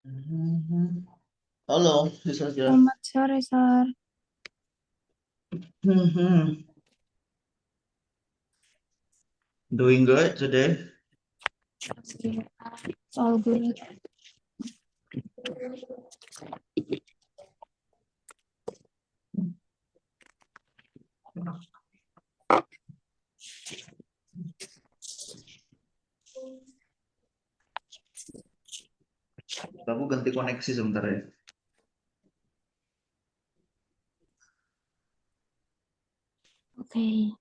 Mhm. Halo, bisa aja. Selamat sore, Sar. Mhm. Doing good today. All good. Aku ganti koneksi sebentar ya. Oke.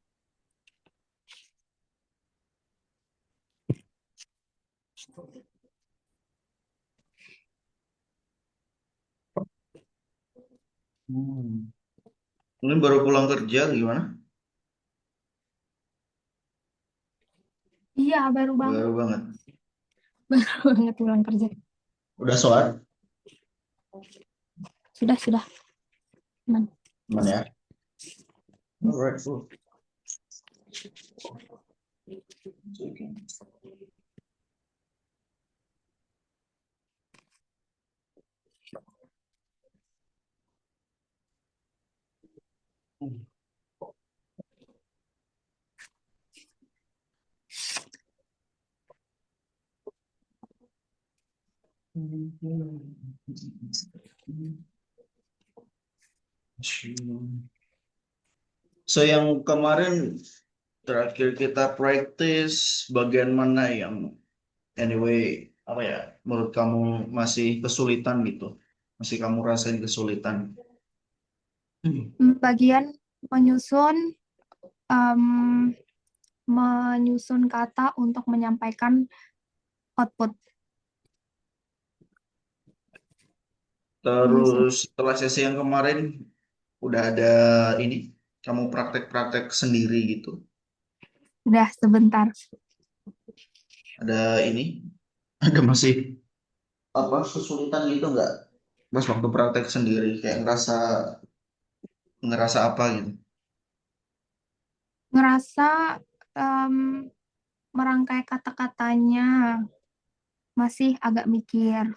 Hmm. Ini baru pulang kerja gimana? Iya, baru banget. Baru banget. Baru banget pulang kerja. Udah sholat? Sudah. Aman. Mana ya? Alright, cool. So yang kemarin terakhir kita practice bagian mana yang anyway apa ya menurut kamu masih kesulitan gitu? Masih kamu rasain kesulitan? Bagian menyusun em, menyusun kata untuk menyampaikan output. Menyusun. Terus setelah sesi yang kemarin udah ada ini kamu praktek-praktek sendiri gitu. Udah sebentar. Ada ini ada masih apa kesulitan gitu nggak? Pas waktu praktek sendiri kayak ngerasa ngerasa apa gitu. Ngerasa em, merangkai kata-katanya masih agak mikir.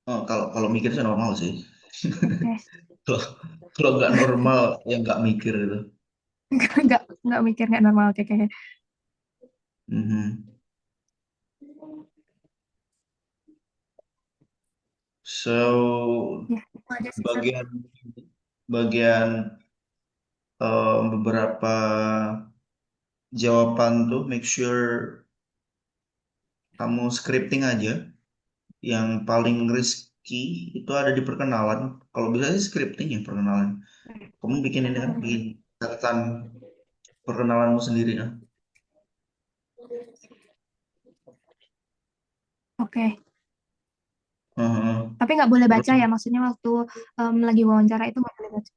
Oh, kalau kalau mikir sih normal sih. Oke. Kalau kalau nggak normal ya nggak mikir gitu. Nggak mikir, nggak normal. Oke. Mhm. So Ya, itu aja sih, Sar. bagian bagian beberapa jawaban tuh make sure kamu scripting aja. Yang paling risky itu ada di perkenalan. Kalau bisa sih scripting ya perkenalan. Kamu bikin ini kan, bikin catatan perkenalanmu sendiri ya. Oke. Heeh. Tapi nggak boleh Terus baca ya, maksudnya waktu lagi wawancara itu nggak boleh baca.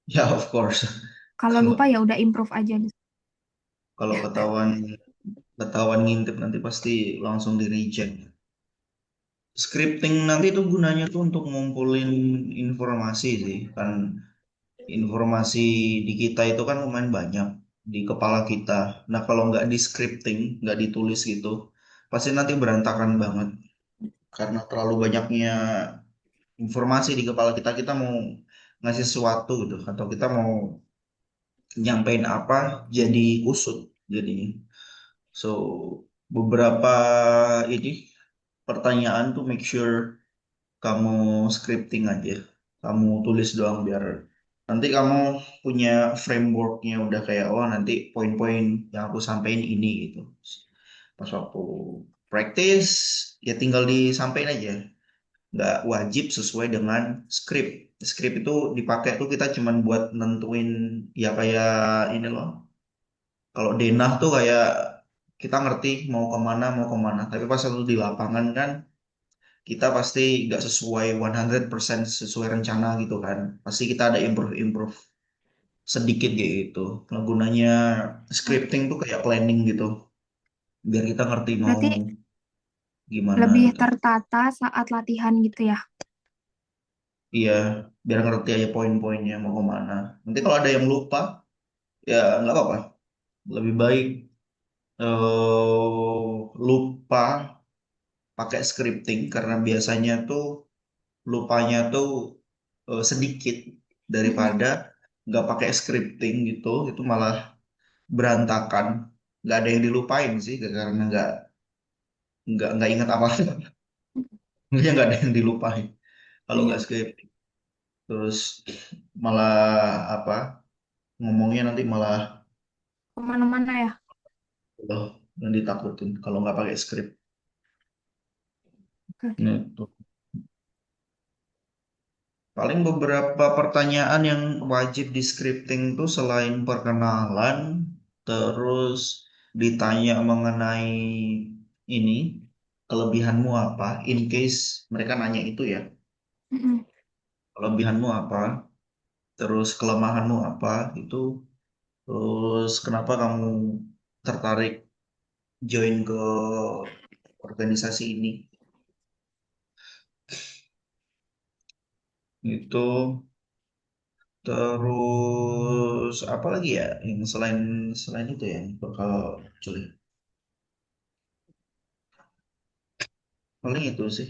ya of course. Kalau Kalau lupa ya udah improve aja. kalau ketahuan ketahuan ngintip nanti pasti langsung di reject. Scripting nanti itu gunanya tuh untuk ngumpulin informasi sih kan informasi di kita itu kan lumayan banyak di kepala kita. Nah kalau nggak di scripting, nggak ditulis gitu, pasti nanti berantakan banget karena terlalu banyaknya informasi di kepala kita. Kita mau ngasih sesuatu gitu, atau kita mau nyampein apa jadi kusut jadinya. So beberapa ini pertanyaan tuh make sure kamu scripting aja, kamu tulis doang biar nanti kamu punya frameworknya udah kayak oh nanti poin-poin yang aku sampaikan ini gitu. Pas waktu practice ya tinggal disampaikan aja, nggak wajib sesuai dengan script. Script itu dipakai tuh kita cuman buat nentuin ya kayak ini loh. Kalau denah tuh kayak kita ngerti mau kemana. Tapi pas waktu di lapangan kan kita pasti nggak sesuai 100% sesuai rencana gitu kan. Pasti kita ada improve-improve sedikit gitu. Nah, gunanya scripting tuh kayak planning gitu. Biar kita ngerti mau Berarti gimana lebih gitu. tertata saat latihan gitu ya. Iya, biar ngerti aja poin-poinnya mau kemana. Nanti kalau ada yang lupa, ya nggak apa-apa. Lebih baik lupa pakai scripting karena biasanya tuh lupanya tuh sedikit Mm-mm. daripada nggak pakai scripting gitu, itu malah berantakan. Nggak ada yang dilupain sih karena nggak ingat apa. Maksudnya nggak ada yang dilupain kalau nggak Iya, scripting. Terus malah apa ngomongnya nanti malah kemana-mana ya. loh yang ditakutin kalau nggak pakai skrip. Oke. Nah, itu. Paling beberapa pertanyaan yang wajib di scripting tuh selain perkenalan, terus ditanya mengenai ini, kelebihanmu apa, in case mereka nanya itu ya, Mm-mm. kelebihanmu apa, terus kelemahanmu apa, itu, terus kenapa kamu tertarik join ke organisasi ini, itu. Terus apa lagi ya yang selain selain itu ya yang bakal culik. Paling itu sih.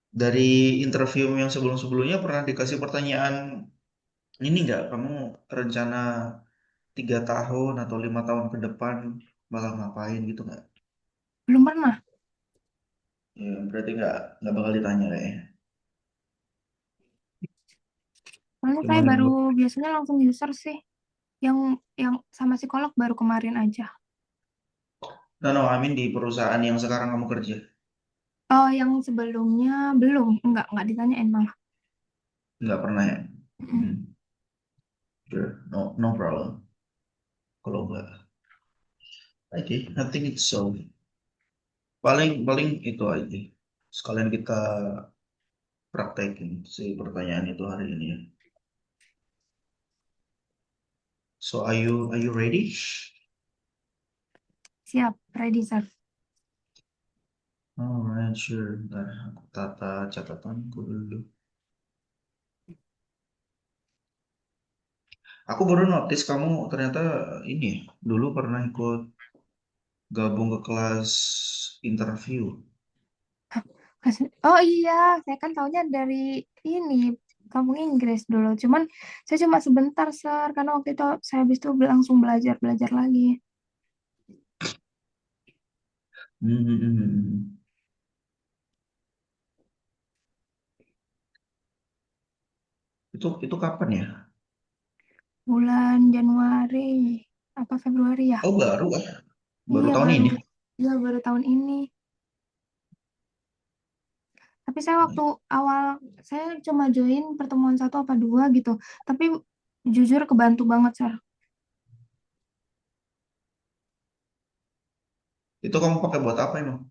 Dari interview yang sebelum-sebelumnya pernah dikasih pertanyaan ini nggak kamu rencana 3 tahun atau 5 tahun ke depan bakal ngapain gitu nggak? Belum pernah. Ya berarti nggak bakal ditanya kayaknya. Soalnya saya Gimana baru gimana? biasanya langsung user sih. Yang yang sama psikolog baru kemarin aja. No, no, I mean di perusahaan yang sekarang kamu kerja. Oh, yang sebelumnya belum. Nggak ditanyain malah. Nggak pernah ya? Mm-mm. Hmm, sure. No, no problem. Kalau nggak, oke, I think it's so. Paling paling itu aja. Sekalian kita praktekin si pertanyaan itu hari ini ya. So are you ready? Siap, ready, sir. Alright, sure. Bentar, aku tata catatanku dulu. Aku baru notice kamu ternyata ini ya, dulu pernah ikut gabung ke kelas interview. Oh iya, saya kan taunya dari ini, kampung Inggris dulu. Cuman saya cuma sebentar, sir. Karena waktu itu saya habis itu langsung belajar lagi. Hmm, hmm, hmm, hmm. Itu kapan ya? Bulan Januari, apa Februari ya? Oh baru ah, baru Iya, tahun ini. baru tahun ini. Tapi saya waktu awal, saya cuma join pertemuan satu apa dua gitu. Tapi jujur kebantu banget, sir. Itu kamu pakai buat apa emang?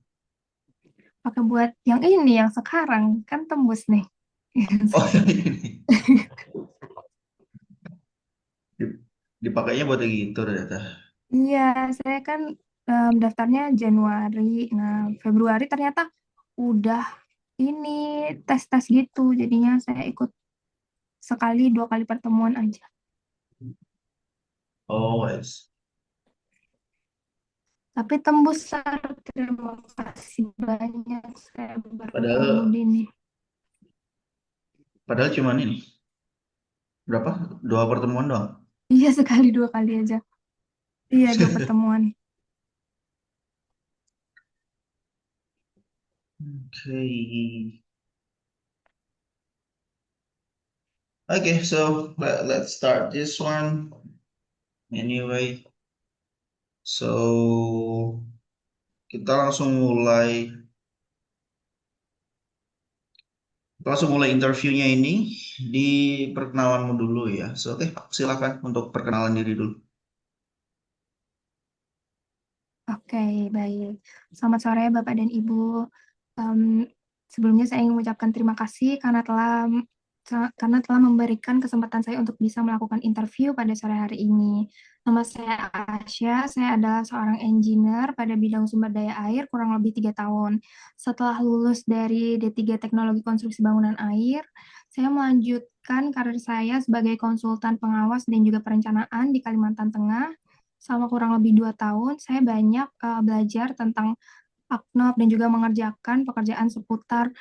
Pakai buat yang ini, yang sekarang. Kan tembus nih. Oh ini Dip- dipakainya buat kayak gitu ternyata. Iya, saya kan daftarnya Januari. Nah, Februari ternyata udah ini tes-tes gitu. Jadinya saya ikut sekali, dua kali pertemuan aja. Oh, wes. Tapi tembus, Sar. Terima kasih banyak. Saya bertemu Padahal di ini. padahal cuman ini berapa? 2 pertemuan doang. Iya, sekali, dua kali aja. Iya, dua pertemuan. Okay. Okay, so let's start this one. Anyway, so kita langsung mulai interviewnya ini di perkenalanmu dulu ya. So, oke, silakan untuk perkenalan diri dulu. Oke, baik. Selamat sore, Bapak dan Ibu. Em, Sebelumnya saya ingin mengucapkan terima kasih karena telah memberikan kesempatan saya untuk bisa melakukan interview pada sore hari ini. Nama saya Asya, saya adalah seorang engineer pada bidang sumber daya air kurang lebih 3 tahun. Setelah lulus dari D3 Teknologi Konstruksi Bangunan Air, saya melanjutkan karir saya sebagai konsultan pengawas dan juga perencanaan di Kalimantan Tengah. Selama kurang lebih 2 tahun, saya banyak belajar tentang AKNOP dan juga mengerjakan pekerjaan seputar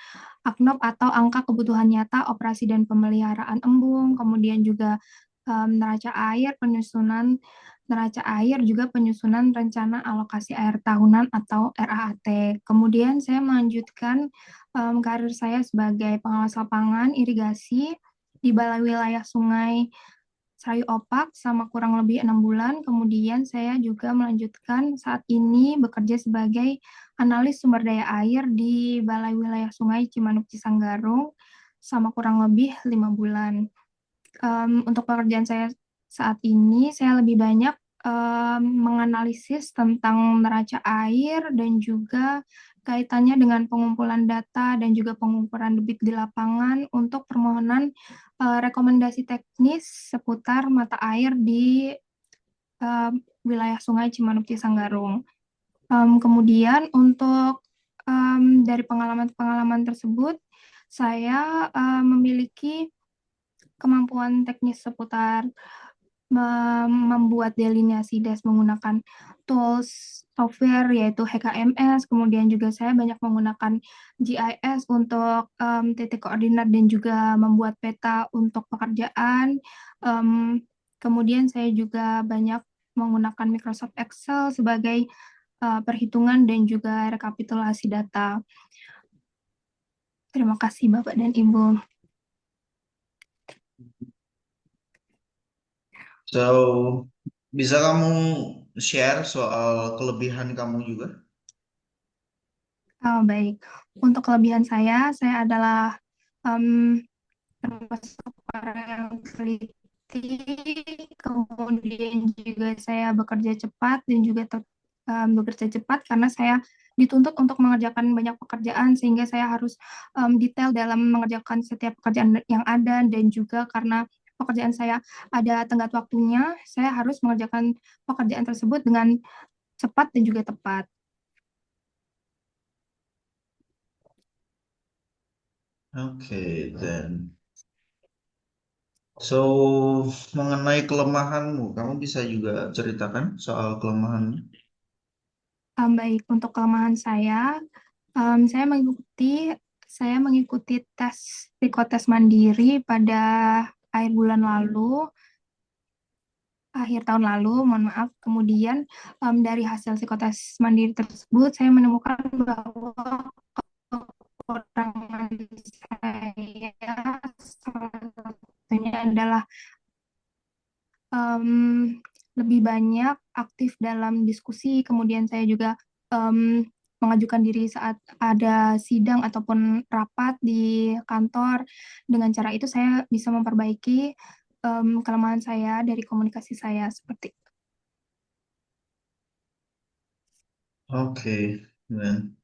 AKNOP atau angka kebutuhan nyata operasi dan pemeliharaan embung, kemudian juga neraca air, penyusunan neraca air, juga penyusunan rencana alokasi air tahunan atau RAAT. Kemudian saya melanjutkan karir saya sebagai pengawas lapangan irigasi di Balai Wilayah Sungai Serayu Opak sama kurang lebih 6 bulan. Kemudian saya juga melanjutkan saat ini bekerja sebagai analis sumber daya air di Balai Wilayah Sungai Cimanuk Cisanggarung sama kurang lebih 5 bulan. Untuk pekerjaan saya saat ini, saya lebih banyak menganalisis tentang neraca air dan juga kaitannya dengan pengumpulan data dan juga pengukuran debit di lapangan untuk permohonan rekomendasi teknis seputar mata air di eh, wilayah Sungai Cimanuk Cisanggarung. Kemudian untuk dari pengalaman-pengalaman tersebut, saya memiliki kemampuan teknis seputar membuat delineasi das menggunakan tools software yaitu HKMS, kemudian juga saya banyak menggunakan GIS untuk titik koordinat dan juga membuat peta untuk pekerjaan. Um, Kemudian saya juga banyak menggunakan Microsoft Excel sebagai perhitungan dan juga rekapitulasi data. Terima kasih Bapak dan Ibu. So, bisa kamu share soal kelebihan kamu juga? Baik, untuk kelebihan saya adalah um, termasuk orang yang teliti, kemudian juga saya bekerja cepat dan juga bekerja cepat karena saya dituntut untuk mengerjakan banyak pekerjaan sehingga saya harus detail dalam mengerjakan setiap pekerjaan yang ada dan juga karena pekerjaan saya ada tenggat waktunya, saya harus mengerjakan pekerjaan tersebut dengan cepat dan juga tepat. Oke, then. So, mengenai kelemahanmu, kamu bisa juga ceritakan soal kelemahannya? Baik, untuk kelemahan saya saya mengikuti tes psikotes mandiri pada akhir tahun lalu, mohon maaf. Kemudian dari hasil psikotes mandiri tersebut, saya menemukan bahwa kekurangan saya salah satunya adalah em, lebih banyak aktif dalam diskusi. Kemudian saya juga mengajukan diri saat ada sidang ataupun rapat di kantor. Dengan cara itu saya bisa memperbaiki kelemahan saya dari komunikasi saya seperti itu. Oke, then.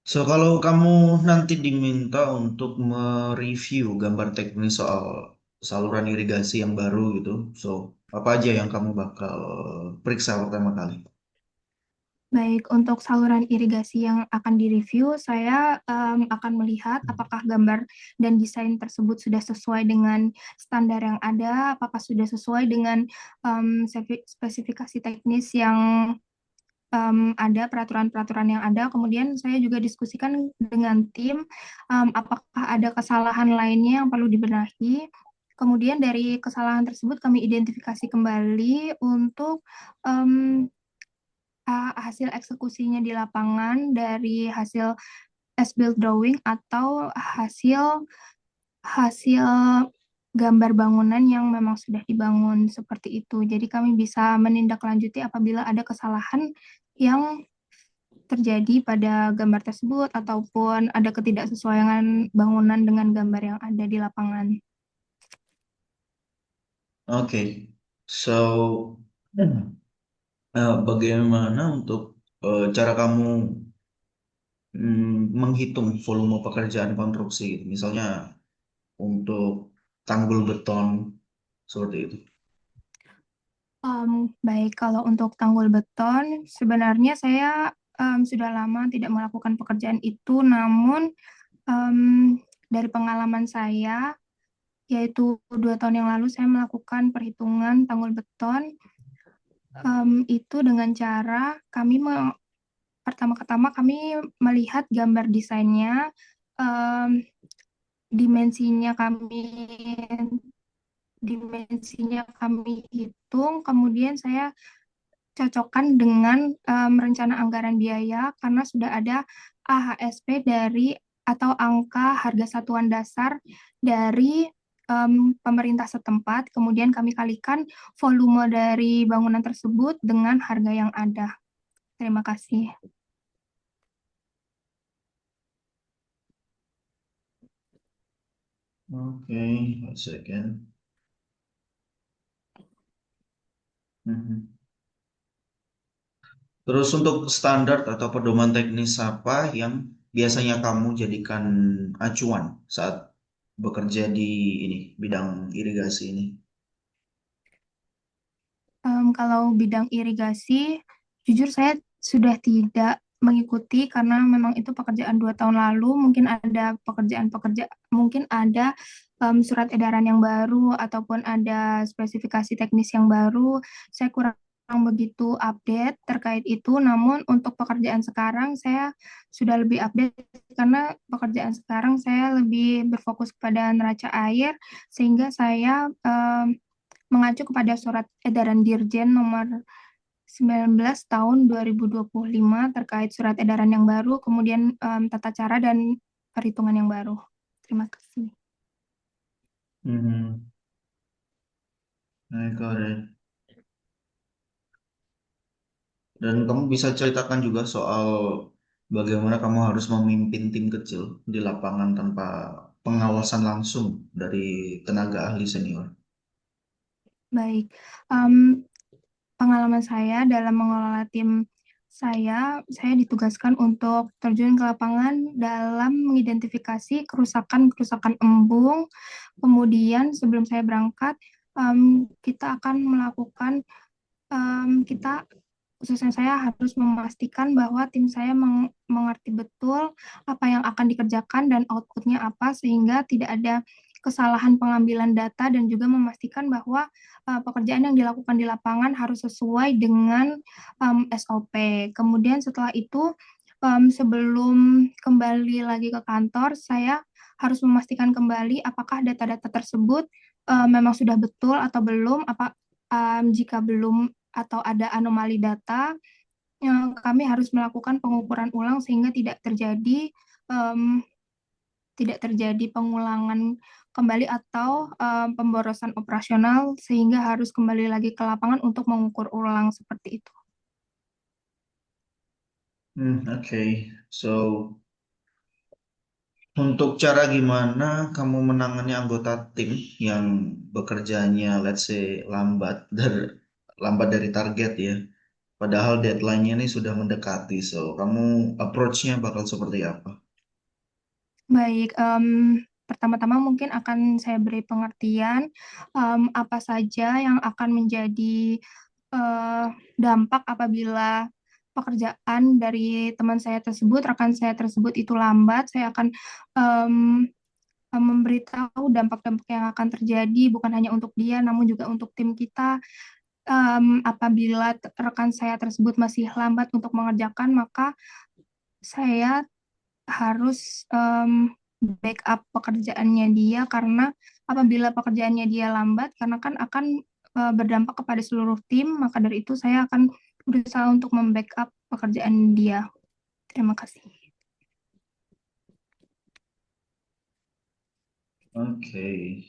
So, kalau kamu nanti diminta untuk mereview gambar teknis soal saluran irigasi yang baru gitu, so apa aja yang kamu bakal periksa pertama kali? Baik, untuk saluran irigasi yang akan direview, saya akan melihat apakah gambar dan desain tersebut sudah sesuai dengan standar yang ada, apakah sudah sesuai dengan spesifikasi teknis yang ada, peraturan-peraturan yang ada. Kemudian saya juga diskusikan dengan tim apakah ada kesalahan lainnya yang perlu dibenahi. Kemudian dari kesalahan tersebut kami identifikasi kembali untuk um, hasil eksekusinya di lapangan dari hasil as-built drawing atau hasil hasil gambar bangunan yang memang sudah dibangun seperti itu. Jadi kami bisa menindaklanjuti apabila ada kesalahan yang terjadi pada gambar tersebut ataupun ada ketidaksesuaian bangunan dengan gambar yang ada di lapangan. Oke, so bagaimana untuk cara kamu menghitung volume pekerjaan konstruksi, gitu? Misalnya untuk tanggul beton seperti itu. Baik, kalau untuk tanggul beton, sebenarnya saya sudah lama tidak melakukan pekerjaan itu, namun dari pengalaman saya, yaitu 2 tahun yang lalu saya melakukan perhitungan tanggul beton itu dengan cara kami pertama-tama kami melihat gambar desainnya, em, dimensinya kami dimensinya kami hitung, kemudian saya cocokkan dengan rencana anggaran biaya karena sudah ada AHSP dari atau angka harga satuan dasar dari pemerintah setempat, kemudian kami kalikan volume dari bangunan tersebut dengan harga yang ada. Terima kasih. Oke, one second. Mhm. Terus untuk standar atau pedoman teknis apa yang biasanya kamu jadikan acuan saat bekerja di ini bidang irigasi ini? Kalau bidang irigasi, jujur saya sudah tidak mengikuti karena memang itu pekerjaan 2 tahun lalu. Mungkin ada surat edaran yang baru ataupun ada spesifikasi teknis yang baru. Saya kurang begitu update terkait itu. Namun untuk pekerjaan sekarang saya sudah lebih update karena pekerjaan sekarang saya lebih berfokus pada neraca air sehingga saya mengacu kepada Surat Edaran Dirjen nomor 19 tahun 2025 terkait surat edaran yang baru, kemudian tata cara dan perhitungan yang baru. Terima kasih. Mhm. I got it. Dan kamu bisa ceritakan juga soal bagaimana kamu harus memimpin tim kecil di lapangan tanpa pengawasan langsung dari tenaga ahli senior. Baik, Em, pengalaman saya dalam mengelola tim saya ditugaskan untuk terjun ke lapangan dalam mengidentifikasi kerusakan-kerusakan embung. Kemudian sebelum saya berangkat, kita akan melakukan kita khususnya saya harus memastikan bahwa tim saya mengerti betul apa yang akan dikerjakan dan outputnya apa sehingga tidak ada kesalahan pengambilan data dan juga memastikan bahwa pekerjaan yang dilakukan di lapangan harus sesuai dengan SOP. Kemudian setelah itu sebelum kembali lagi ke kantor, saya harus memastikan kembali apakah data-data tersebut memang sudah betul atau belum, jika belum atau ada anomali data, kami harus melakukan pengukuran ulang sehingga em, tidak terjadi pengulangan kembali atau pemborosan operasional sehingga harus kembali lagi ke lapangan untuk mengukur ulang seperti itu. Oke. So, untuk cara gimana kamu menangani anggota tim yang bekerjanya, let's say, lambat dari target ya. Padahal deadline-nya ini sudah mendekati. So, kamu approach-nya bakal seperti apa? Baik, pertama-tama mungkin akan saya beri pengertian apa saja yang akan menjadi eh, dampak apabila pekerjaan dari teman saya tersebut, rekan saya tersebut itu lambat. Saya akan em, memberitahu dampak-dampak yang akan terjadi bukan hanya untuk dia, namun juga untuk tim kita. Apabila rekan saya tersebut masih lambat untuk mengerjakan, maka saya harus backup pekerjaannya dia karena apabila pekerjaannya dia lambat karena kan akan berdampak kepada seluruh tim, maka dari itu saya akan berusaha untuk membackup pekerjaan dia. Terima kasih. Oke.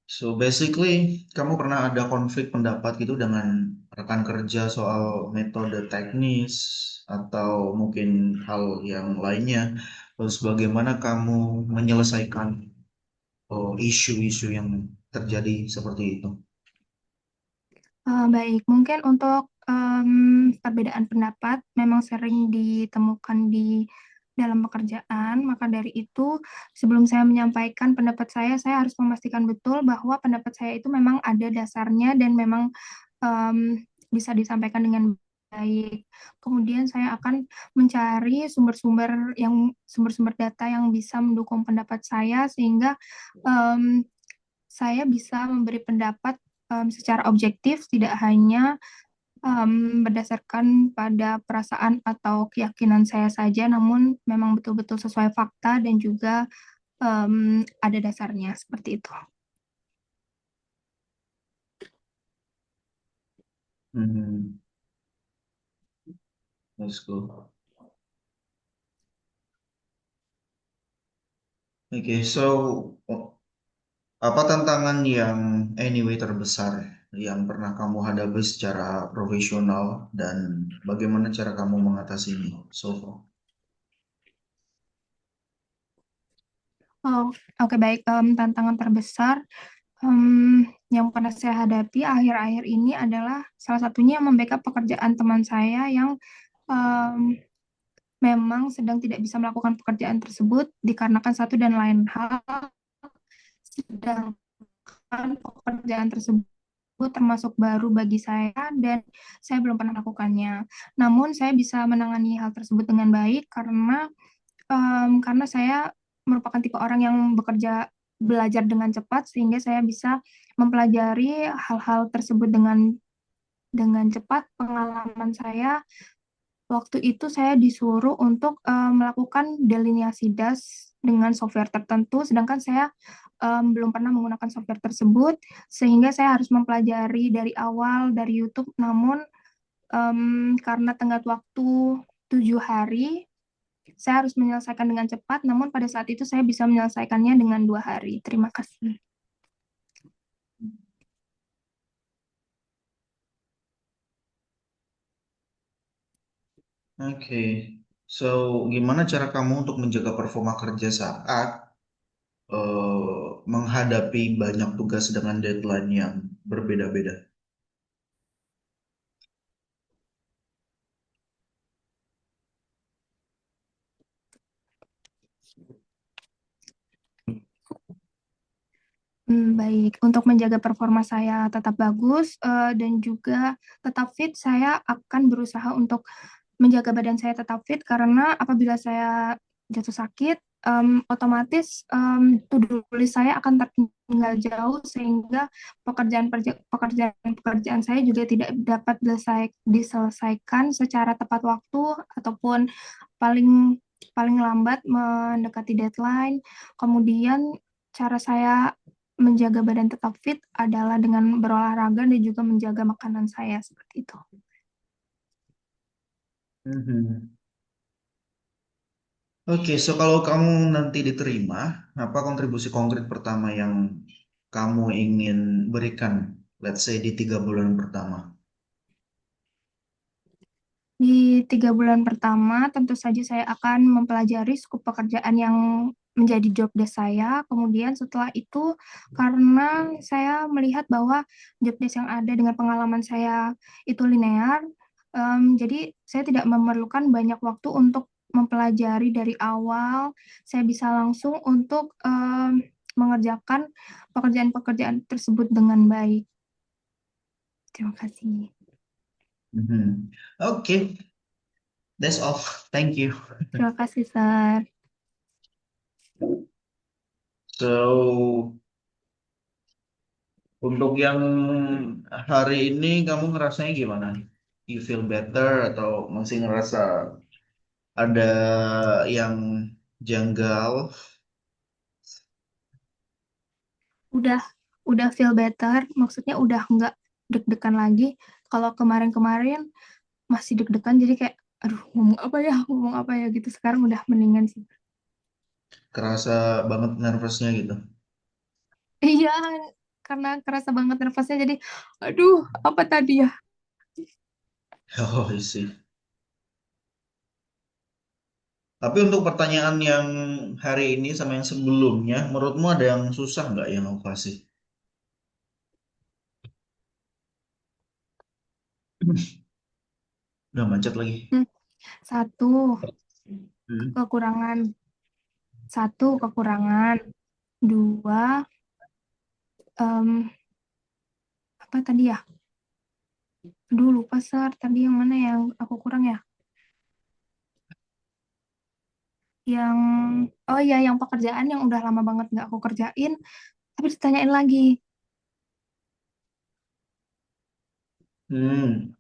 So basically, kamu pernah ada konflik pendapat gitu dengan rekan kerja soal metode teknis atau mungkin hal yang lainnya. Terus bagaimana kamu menyelesaikan isu-isu yang terjadi seperti itu? Baik, mungkin untuk perbedaan pendapat memang sering ditemukan di dalam pekerjaan, maka dari itu sebelum saya menyampaikan pendapat saya harus memastikan betul bahwa pendapat saya itu memang ada dasarnya dan memang bisa disampaikan dengan baik. Kemudian saya akan mencari sumber-sumber data yang bisa mendukung pendapat saya sehingga em, saya bisa memberi pendapat secara objektif, tidak hanya berdasarkan pada perasaan atau keyakinan saya saja, namun memang betul-betul sesuai fakta dan juga ada dasarnya seperti itu. Hmm, let's go. Oke, so apa tantangan yang anyway terbesar yang pernah kamu hadapi secara profesional dan bagaimana cara kamu mengatasinya so far? Oh, oke baik. Tantangan terbesar yang pernah saya hadapi akhir-akhir ini adalah salah satunya membackup pekerjaan teman saya yang em, memang sedang tidak bisa melakukan pekerjaan tersebut dikarenakan satu dan lain hal, sedangkan pekerjaan tersebut termasuk baru bagi saya dan saya belum pernah melakukannya. Namun saya bisa menangani hal tersebut dengan baik karena saya merupakan tipe orang yang belajar dengan cepat sehingga saya bisa mempelajari hal-hal tersebut dengan cepat. Pengalaman saya waktu itu saya disuruh untuk melakukan delineasi das dengan software tertentu, sedangkan saya belum pernah menggunakan software tersebut, sehingga saya harus mempelajari dari awal dari YouTube. Namun karena tenggat waktu 7 hari, saya harus menyelesaikan dengan cepat. Namun pada saat itu saya bisa menyelesaikannya dengan 2 hari. Terima kasih. Oke, so gimana cara kamu untuk menjaga performa kerja saat menghadapi banyak tugas dengan deadline yang berbeda-beda? Baik, untuk menjaga performa saya tetap bagus dan juga tetap fit, saya akan berusaha untuk menjaga badan saya tetap fit karena apabila saya jatuh sakit, otomatis to-do list saya akan tertinggal jauh sehingga pekerjaan-pekerjaan saya juga tidak dapat diselesaikan secara tepat waktu ataupun paling paling lambat mendekati deadline. Kemudian cara saya menjaga badan tetap fit adalah dengan berolahraga dan juga menjaga makanan saya seperti itu. Mhm. Oke, so kalau kamu nanti diterima, apa kontribusi konkret pertama yang kamu ingin berikan, let's say di 3 bulan pertama? Di 3 bulan pertama, tentu saja saya akan mempelajari skup pekerjaan yang menjadi job desk saya. Kemudian setelah itu, karena saya melihat bahwa job desk yang ada dengan pengalaman saya itu linear, jadi saya tidak memerlukan banyak waktu untuk mempelajari dari awal. Saya bisa langsung untuk mengerjakan pekerjaan-pekerjaan tersebut dengan baik. Terima kasih. Mhm. Oke, that's all. Thank you. Terima kasih, Sir. So, untuk yang hari ini kamu ngerasanya gimana? You feel better atau masih ngerasa ada yang janggal? udah udah feel better, maksudnya udah nggak deg-degan lagi. Kalau kemarin-kemarin masih deg-degan, jadi kayak aduh ngomong apa ya gitu. Sekarang udah mendingan sih. Kerasa banget nervousnya gitu. Iya, karena kerasa banget nervousnya, jadi aduh apa tadi ya. Oh, I see. Tapi untuk pertanyaan yang hari ini sama yang sebelumnya, menurutmu ada yang susah nggak yang aku kasih? Udah macet lagi. Hmm, satu Hmm. kekurangan satu kekurangan dua em, apa tadi ya, aduh lupa Sar, tadi yang mana yang aku kurang ya, yang oh ya yang pekerjaan yang udah lama banget nggak aku kerjain tapi ditanyain lagi Hmm.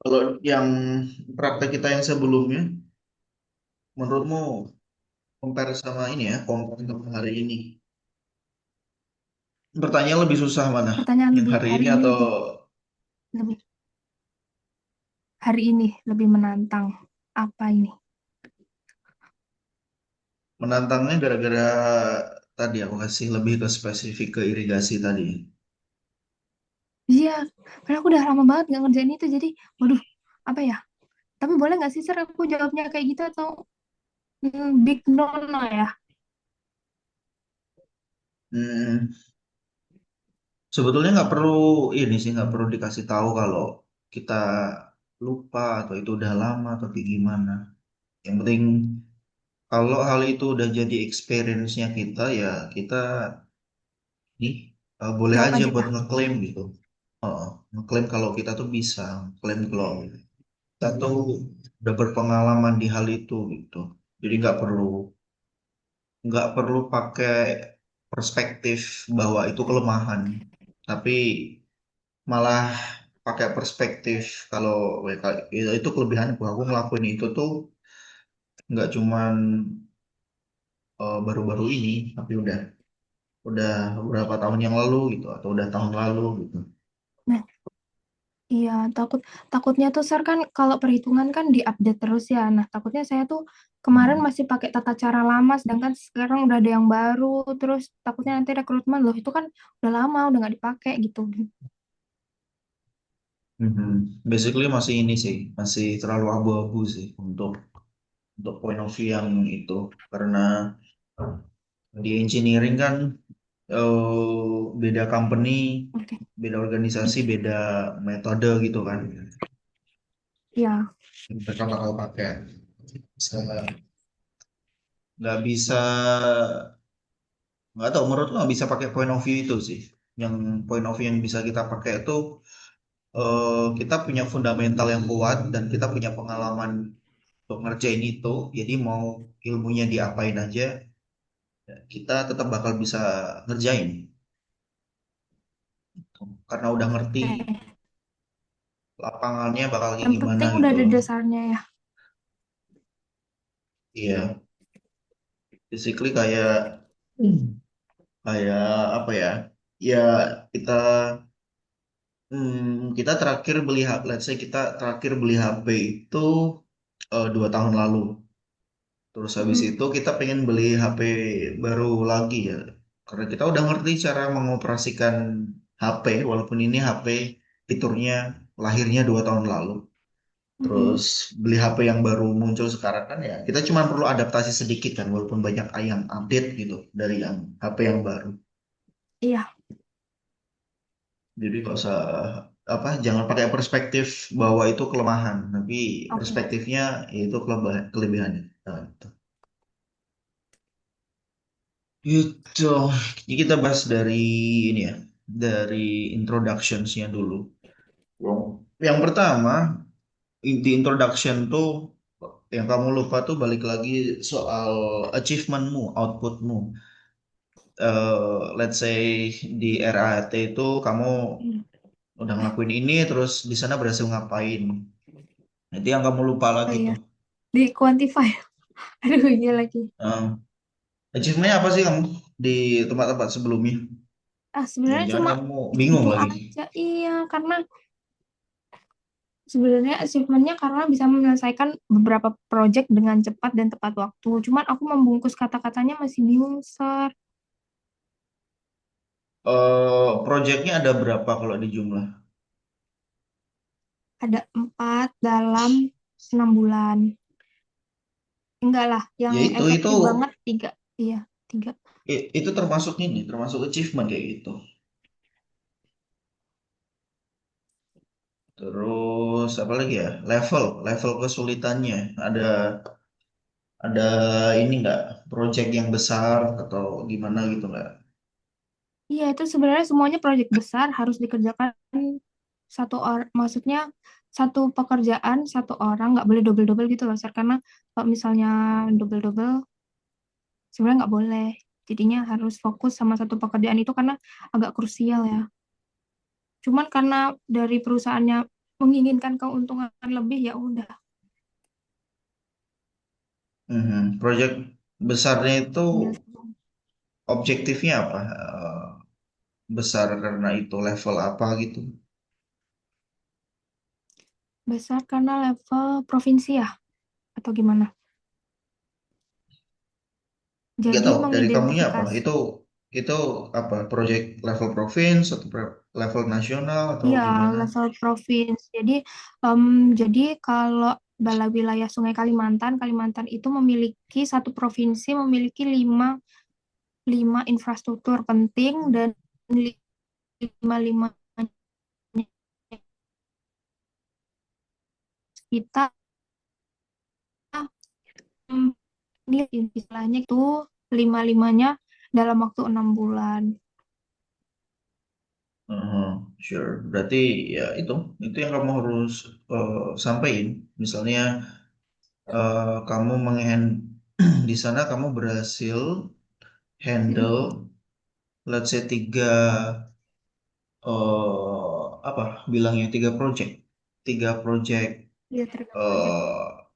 Kalau yang praktek kita yang sebelumnya, menurutmu compare sama ini ya, compare sama hari ini. Pertanyaan lebih susah mana? Pertanyaan Yang lebih hari hari ini ini atau lebih hari ini lebih menantang. Apa ini? menantangnya gara-gara tadi aku kasih lebih ke spesifik ke irigasi tadi. Iya, karena aku udah lama banget nggak ngerjain itu, jadi waduh, apa ya? Tapi boleh nggak sih, Sir, aku jawabnya kayak gitu atau big no no ya? Hmm, sebetulnya nggak perlu ini sih, nggak perlu dikasih tahu kalau kita lupa atau itu udah lama atau kayak gimana. Yang penting kalau hal itu udah jadi experience-nya kita ya kita nih boleh Jawab aja aja buat ya. ngeklaim gitu. Ngeklaim kalau kita tuh bisa, ngeklaim kalau kita tuh udah berpengalaman di hal itu gitu. Jadi nggak perlu pakai perspektif bahwa itu kelemahan, tapi malah pakai perspektif kalau itu kelebihan aku ngelakuin itu tuh nggak cuman baru-baru ini, tapi udah beberapa tahun yang lalu gitu atau udah tahun lalu gitu. Nah, iya, takutnya tuh, Sir, kan kalau perhitungan kan diupdate terus ya. Nah, takutnya saya tuh kemarin Hmm. masih pakai tata cara lama, sedangkan sekarang udah ada yang baru. Terus takutnya nanti rekrutmen loh itu kan udah lama, udah nggak dipakai gitu. Mhm. Basically masih ini sih, masih terlalu abu-abu sih untuk point of view yang itu karena di engineering kan beda company, Oke, beda organisasi, beda metode gitu kan. iya, Mereka bakal pakai. Nggak bisa, nggak tahu menurut nggak bisa pakai point of view itu sih. Yang point of view yang bisa kita pakai itu kita punya fundamental yang kuat dan kita punya pengalaman untuk ngerjain itu. Jadi mau ilmunya diapain aja, kita tetap bakal bisa ngerjain. Karena udah ngerti oke. lapangannya bakal kayak Yang gimana penting udah gitu ada loh. dasarnya ya. Iya, basically kayak kayak apa ya? Ya kita kita terakhir beli let's say kita terakhir beli HP itu 2 tahun lalu. Terus habis Mm, itu kita pengen beli HP baru lagi ya. Karena kita udah ngerti cara mengoperasikan HP, walaupun ini HP fiturnya lahirnya 2 tahun lalu. mm-mm. Terus beli HP yang baru muncul sekarang kan ya, kita cuma perlu adaptasi sedikit kan, walaupun banyak yang update gitu dari yang HP yang baru. Iya, Jadi nggak usah apa, jangan pakai perspektif bahwa itu kelemahan, tapi oke. perspektifnya ya itu kelebihannya. Nah, itu. Gitu. Jadi kita bahas dari ini ya, dari introductions-nya dulu. Yang pertama, di introduction tuh yang kamu lupa tuh balik lagi soal achievementmu, outputmu. Let's say di RAT itu kamu Hmm. udah ngelakuin ini, terus di sana berhasil ngapain. Nah, itu yang kamu lupa Oh lagi iya, tuh. di quantify. Aduh, iya lagi. Um, Achievementnya apa sih kamu di tempat-tempat sebelumnya? Sebenarnya Jangan-jangan cuma kamu bingung itu-itu lagi. aja. Iya, karena sebenarnya achievementnya karena bisa menyelesaikan beberapa project dengan cepat dan tepat waktu. Cuman aku membungkus kata-katanya masih bingung, Sir. Projectnya ada berapa kalau di jumlah? Ada 4 dalam 6 bulan. Enggak lah, yang Ya itu efektif banget 3. Iya, 3. itu termasuk ini, termasuk achievement kayak gitu. Terus apa lagi ya? Level kesulitannya. Ada ini nggak? Project yang besar atau gimana gitu nggak? Iya, itu sebenarnya semuanya proyek besar harus dikerjakan satu orang. Maksudnya satu pekerjaan satu orang, nggak boleh double-double gitu loh, Sir. Karena kalau misalnya double-double sebenarnya nggak boleh. Jadinya harus fokus sama satu pekerjaan itu karena agak krusial ya. Cuman karena dari perusahaannya menginginkan keuntungan lebih ya udah. Project besarnya itu Iya, objektifnya apa? Besar karena itu level apa gitu? besar karena level provinsi ya atau gimana? Nggak Jadi tahu dari kamunya apa? mengidentifikasi. Itu apa? Project level provinsi atau level nasional atau Iya, gimana? level provinsi. Em, jadi kalau Balai Wilayah Sungai Kalimantan, Kalimantan itu memiliki satu provinsi memiliki lima infrastruktur penting dan lima kita em, ini istilahnya itu lima-limanya dalam waktu 6 bulan. Sure. Berarti ya itu yang kamu harus sampaikan. Misalnya kamu di sana kamu berhasil Mm-mm. handle, let's say apa bilangnya tiga project Iya, tiga project. eh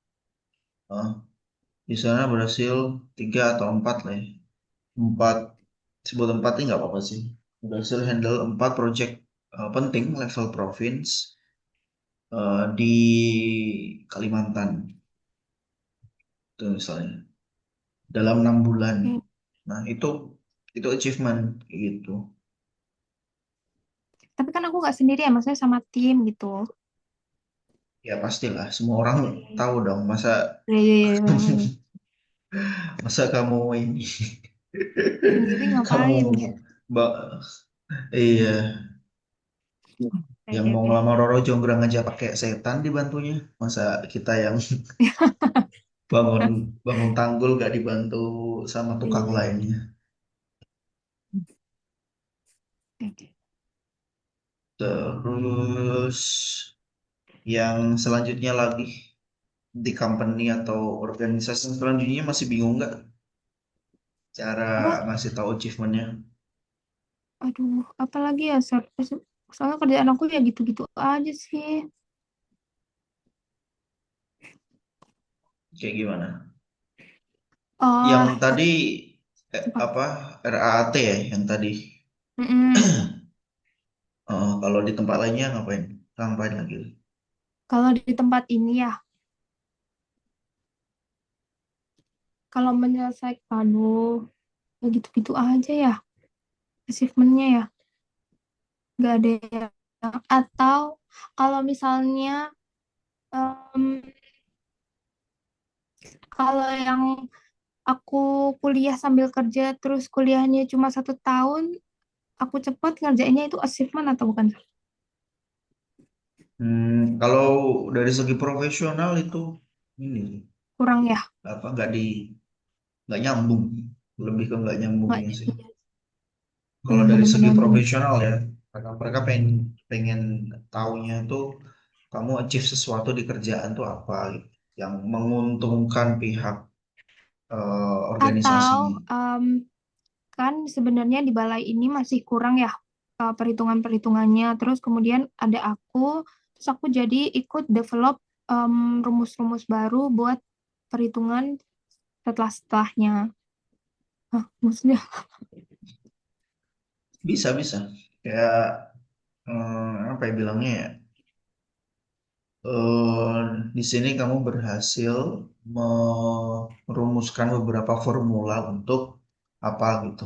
eh, di sana berhasil tiga atau empat lah ya. Empat, sebut empat ini nggak apa-apa sih. Berhasil handle empat project penting level province di Kalimantan itu misalnya dalam 6 bulan. Oke. Nah itu achievement kayak gitu. Tapi kan aku nggak sendiri ya, maksudnya sama tim gitu. Ya pastilah semua orang tahu dong masa Iya, iya, iya, iya. masa kamu ini Sendiri kamu ngapain gitu. mbak iya yang Oke, mau oke. ngelamar Roro Jonggrang aja pakai setan dibantunya masa kita yang bangun bangun tanggul gak dibantu sama tukang Iya. lainnya. Oke. Terus yang selanjutnya lagi di company atau organisasi selanjutnya masih bingung nggak cara Apa? ngasih tahu achievementnya Aduh, apalagi ya, soalnya kerjaan aku ya gitu-gitu aja sih. kayak gimana? Yang Oh, tadi apa? apa RAAT ya yang tadi. Mm-mm. Kalau di tempat lainnya ngapain? Ngapain lagi? Kalau di tempat ini ya, kalau menyelesaikan, aduh, ya gitu-gitu aja ya, achievementnya ya, nggak ada yang, atau kalau misalnya, em, kalau yang aku kuliah sambil kerja, terus kuliahnya cuma 1 tahun, aku cepet ngerjainnya itu achievement atau bukan? Kalau dari segi profesional itu ini Kurang ya? apa nggak nyambung, lebih ke nggak Nggak, nyambungnya sih. iya, Kalau iya dari segi benar-benar benar. profesional ya, mereka pengen pengen taunya tuh kamu achieve sesuatu di kerjaan tuh apa gitu, yang menguntungkan pihak Atau organisasinya. kan sebenarnya di balai ini masih kurang ya perhitungan-perhitungannya. Terus kemudian ada aku, terus aku jadi ikut develop rumus-rumus baru buat perhitungan setelahnya. Hah, maksudnya? Bisa bisa kayak apa ya bilangnya ya. eh di sini kamu berhasil merumuskan beberapa formula untuk apa gitu.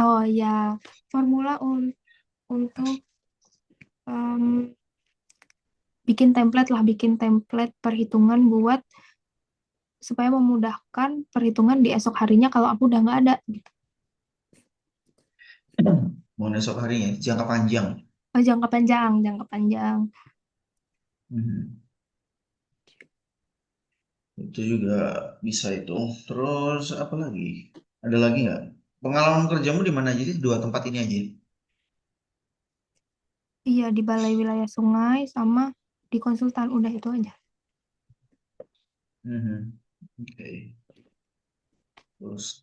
Oh ya, formula untuk em, bikin template perhitungan buat supaya memudahkan perhitungan di esok harinya kalau aku udah nggak ada. Gitu. Mau esok harinya jangka panjang. Oh, jangka panjang, jangka panjang. Mhm. Itu juga bisa itu. Terus apa lagi? Ada lagi nggak? Pengalaman kerjamu di mana aja sih? Dua tempat ini aja. Iya, di Balai Wilayah Sungai sama di konsultan udah itu aja. Mhm. Oke.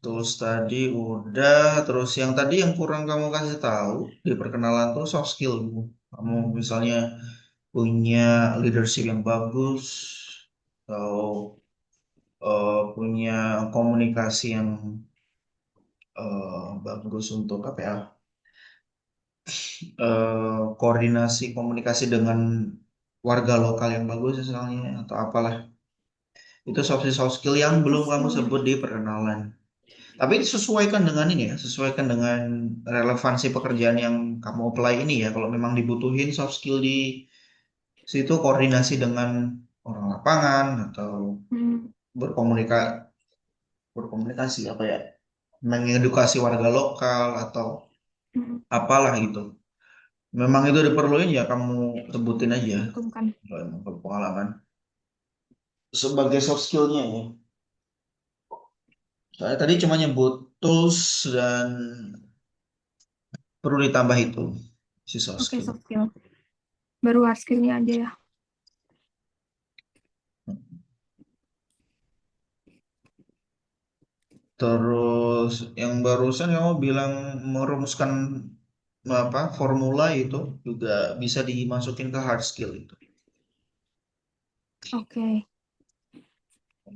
Terus tadi udah. Terus yang tadi yang kurang kamu kasih tahu di perkenalan tuh soft skill. Kamu misalnya punya leadership yang bagus, atau punya komunikasi yang bagus untuk apa ya, koordinasi komunikasi dengan warga lokal yang bagus misalnya atau apalah. Itu soft skill yang belum kamu Sosial ya. sebut di perkenalan. Tapi sesuaikan dengan ini ya, sesuaikan dengan relevansi pekerjaan yang kamu apply ini ya. Kalau memang dibutuhin soft skill di situ, koordinasi dengan orang lapangan atau Hmm, berkomunikasi berkomunikasi apa ya, mengedukasi warga lokal atau hmm, apalah gitu. Memang itu diperluin ya kamu sebutin aja Dicantumkan. kalau emang pengalaman sebagai soft skillnya ya. Soalnya tadi cuma nyebut tools dan perlu ditambah itu si soft Oke, skill. soft skill. Baru hard skill-nya aja ya. Terus yang barusan kamu bilang merumuskan apa formula itu juga bisa dimasukin ke hard skill itu. Oke.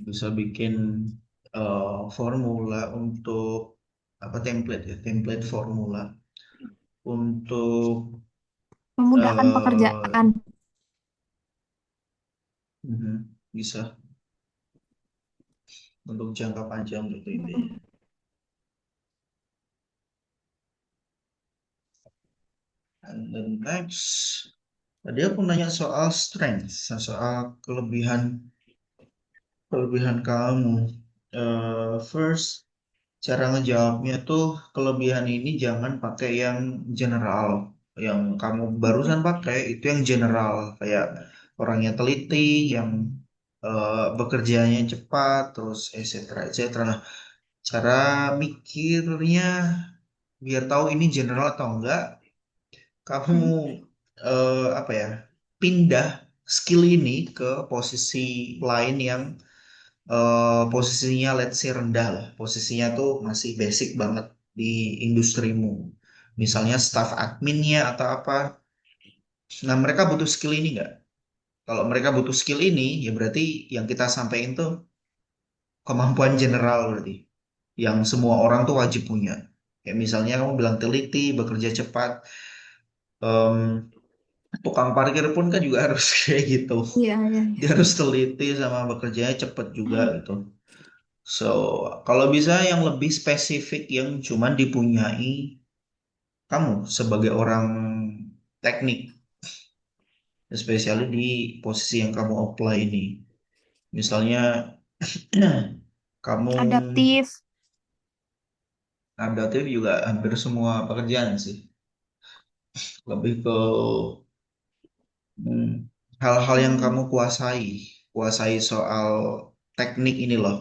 Bisa bikin formula untuk apa, template ya, template formula untuk Memudahkan eh pekerjaan. bisa untuk jangka panjang gitu intinya. Hmm, And then next, tadi aku nanya soal strength, soal kelebihan kelebihan kamu. First, cara ngejawabnya tuh kelebihan ini jangan pakai yang general. Yang kamu Oke. barusan pakai itu yang general, kayak orangnya teliti, yang bekerjanya cepat, terus etc. etc. Nah, cara mikirnya biar tahu ini general atau enggak, kamu Hmm, apa ya, pindah skill ini ke posisi lain yang posisinya let's say rendah lah. Posisinya tuh masih basic banget di industrimu. Misalnya staff adminnya atau apa. Nah, mereka butuh skill ini nggak? Kalau mereka butuh skill ini, ya berarti yang kita sampaikan tuh kemampuan general berarti. Yang semua orang tuh wajib punya. Kayak misalnya kamu bilang teliti, bekerja cepat. Em, Tukang parkir pun kan juga harus kayak gitu. iya, iya, Dia iya. harus teliti sama bekerjanya cepet juga gitu. So, kalau bisa yang lebih spesifik yang cuman dipunyai kamu sebagai orang teknik, especially di posisi yang kamu apply ini. Misalnya, kamu Adaptif. adaptif juga hampir semua pekerjaan sih. Lebih ke hmm, hal-hal yang kamu Hmm, kuasai. Kuasai soal teknik ini loh.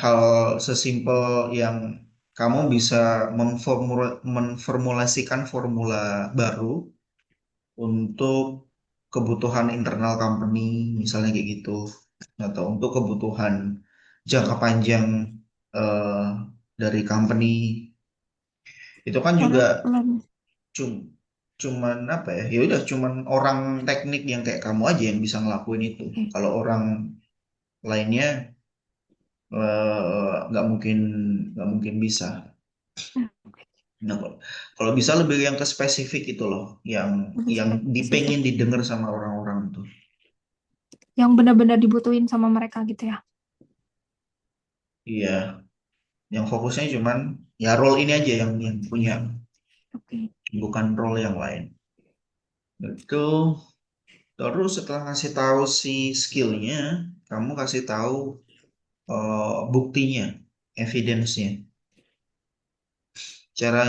Hal sesimpel yang kamu bisa memformulasikan formula baru untuk kebutuhan internal company, misalnya kayak gitu, atau untuk kebutuhan jangka panjang eh, dari company, itu kan juga Cara lem. cum cuman apa ya, ya udah cuman orang teknik yang kayak kamu aja yang bisa ngelakuin itu. Oke. Kalau orang lainnya nggak mungkin bisa. Nah, Nah, kalau bisa lebih yang ke spesifik itu loh, yang lebih yang spesifik. dipengen didengar sama orang-orang tuh. Yang benar-benar dibutuhin sama mereka gitu ya. Iya, yang fokusnya cuman ya role ini aja yang punya, Oke. bukan role yang lain. Itu terus setelah kasih tahu si skillnya, kamu kasih tahu buktinya, evidence-nya. Cara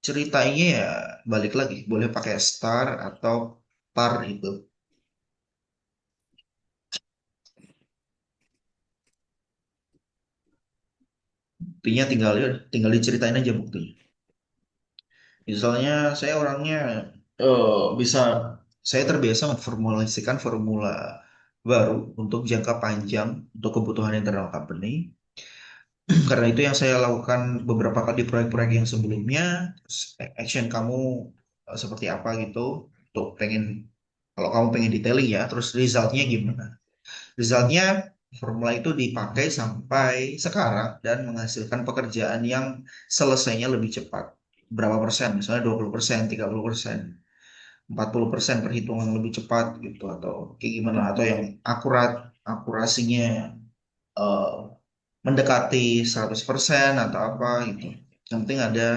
ceritanya ya balik lagi, boleh pakai star atau par itu. Buktinya tinggal diceritain aja buktinya. Misalnya saya orangnya bisa, saya terbiasa memformulasikan formula baru untuk jangka panjang untuk kebutuhan internal company. Karena itu yang saya lakukan beberapa kali di proyek-proyek yang sebelumnya. Action kamu seperti apa gitu untuk pengen Kalau kamu pengen detailing ya, terus resultnya gimana? Resultnya formula itu dipakai sampai sekarang dan menghasilkan pekerjaan yang selesainya lebih cepat. Berapa persen? Misalnya 20%, 30%, 40% perhitungan lebih cepat gitu atau kayak gimana atau yang akurat akurasinya eh, mendekati 100% atau apa gitu. Yang penting ada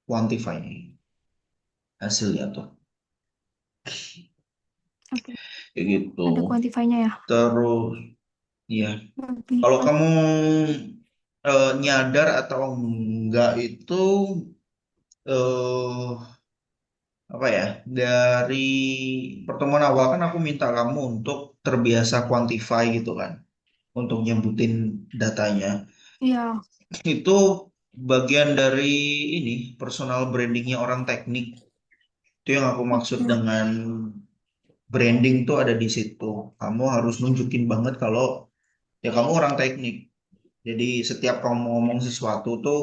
quantify-nya hasilnya tuh. Oke, Kayak gitu. ada quantify-nya ya. Terus ya, Lebih kalau kamu nyadar atau enggak itu eh apa ya? Dari pertemuan awal kan aku minta kamu untuk terbiasa quantify gitu kan, untuk nyebutin datanya. iya. Itu bagian dari ini personal brandingnya orang teknik. Itu yang aku maksud Oke. dengan branding tuh ada di situ. Kamu harus nunjukin banget kalau ya kamu orang teknik. Jadi setiap kamu ngomong sesuatu tuh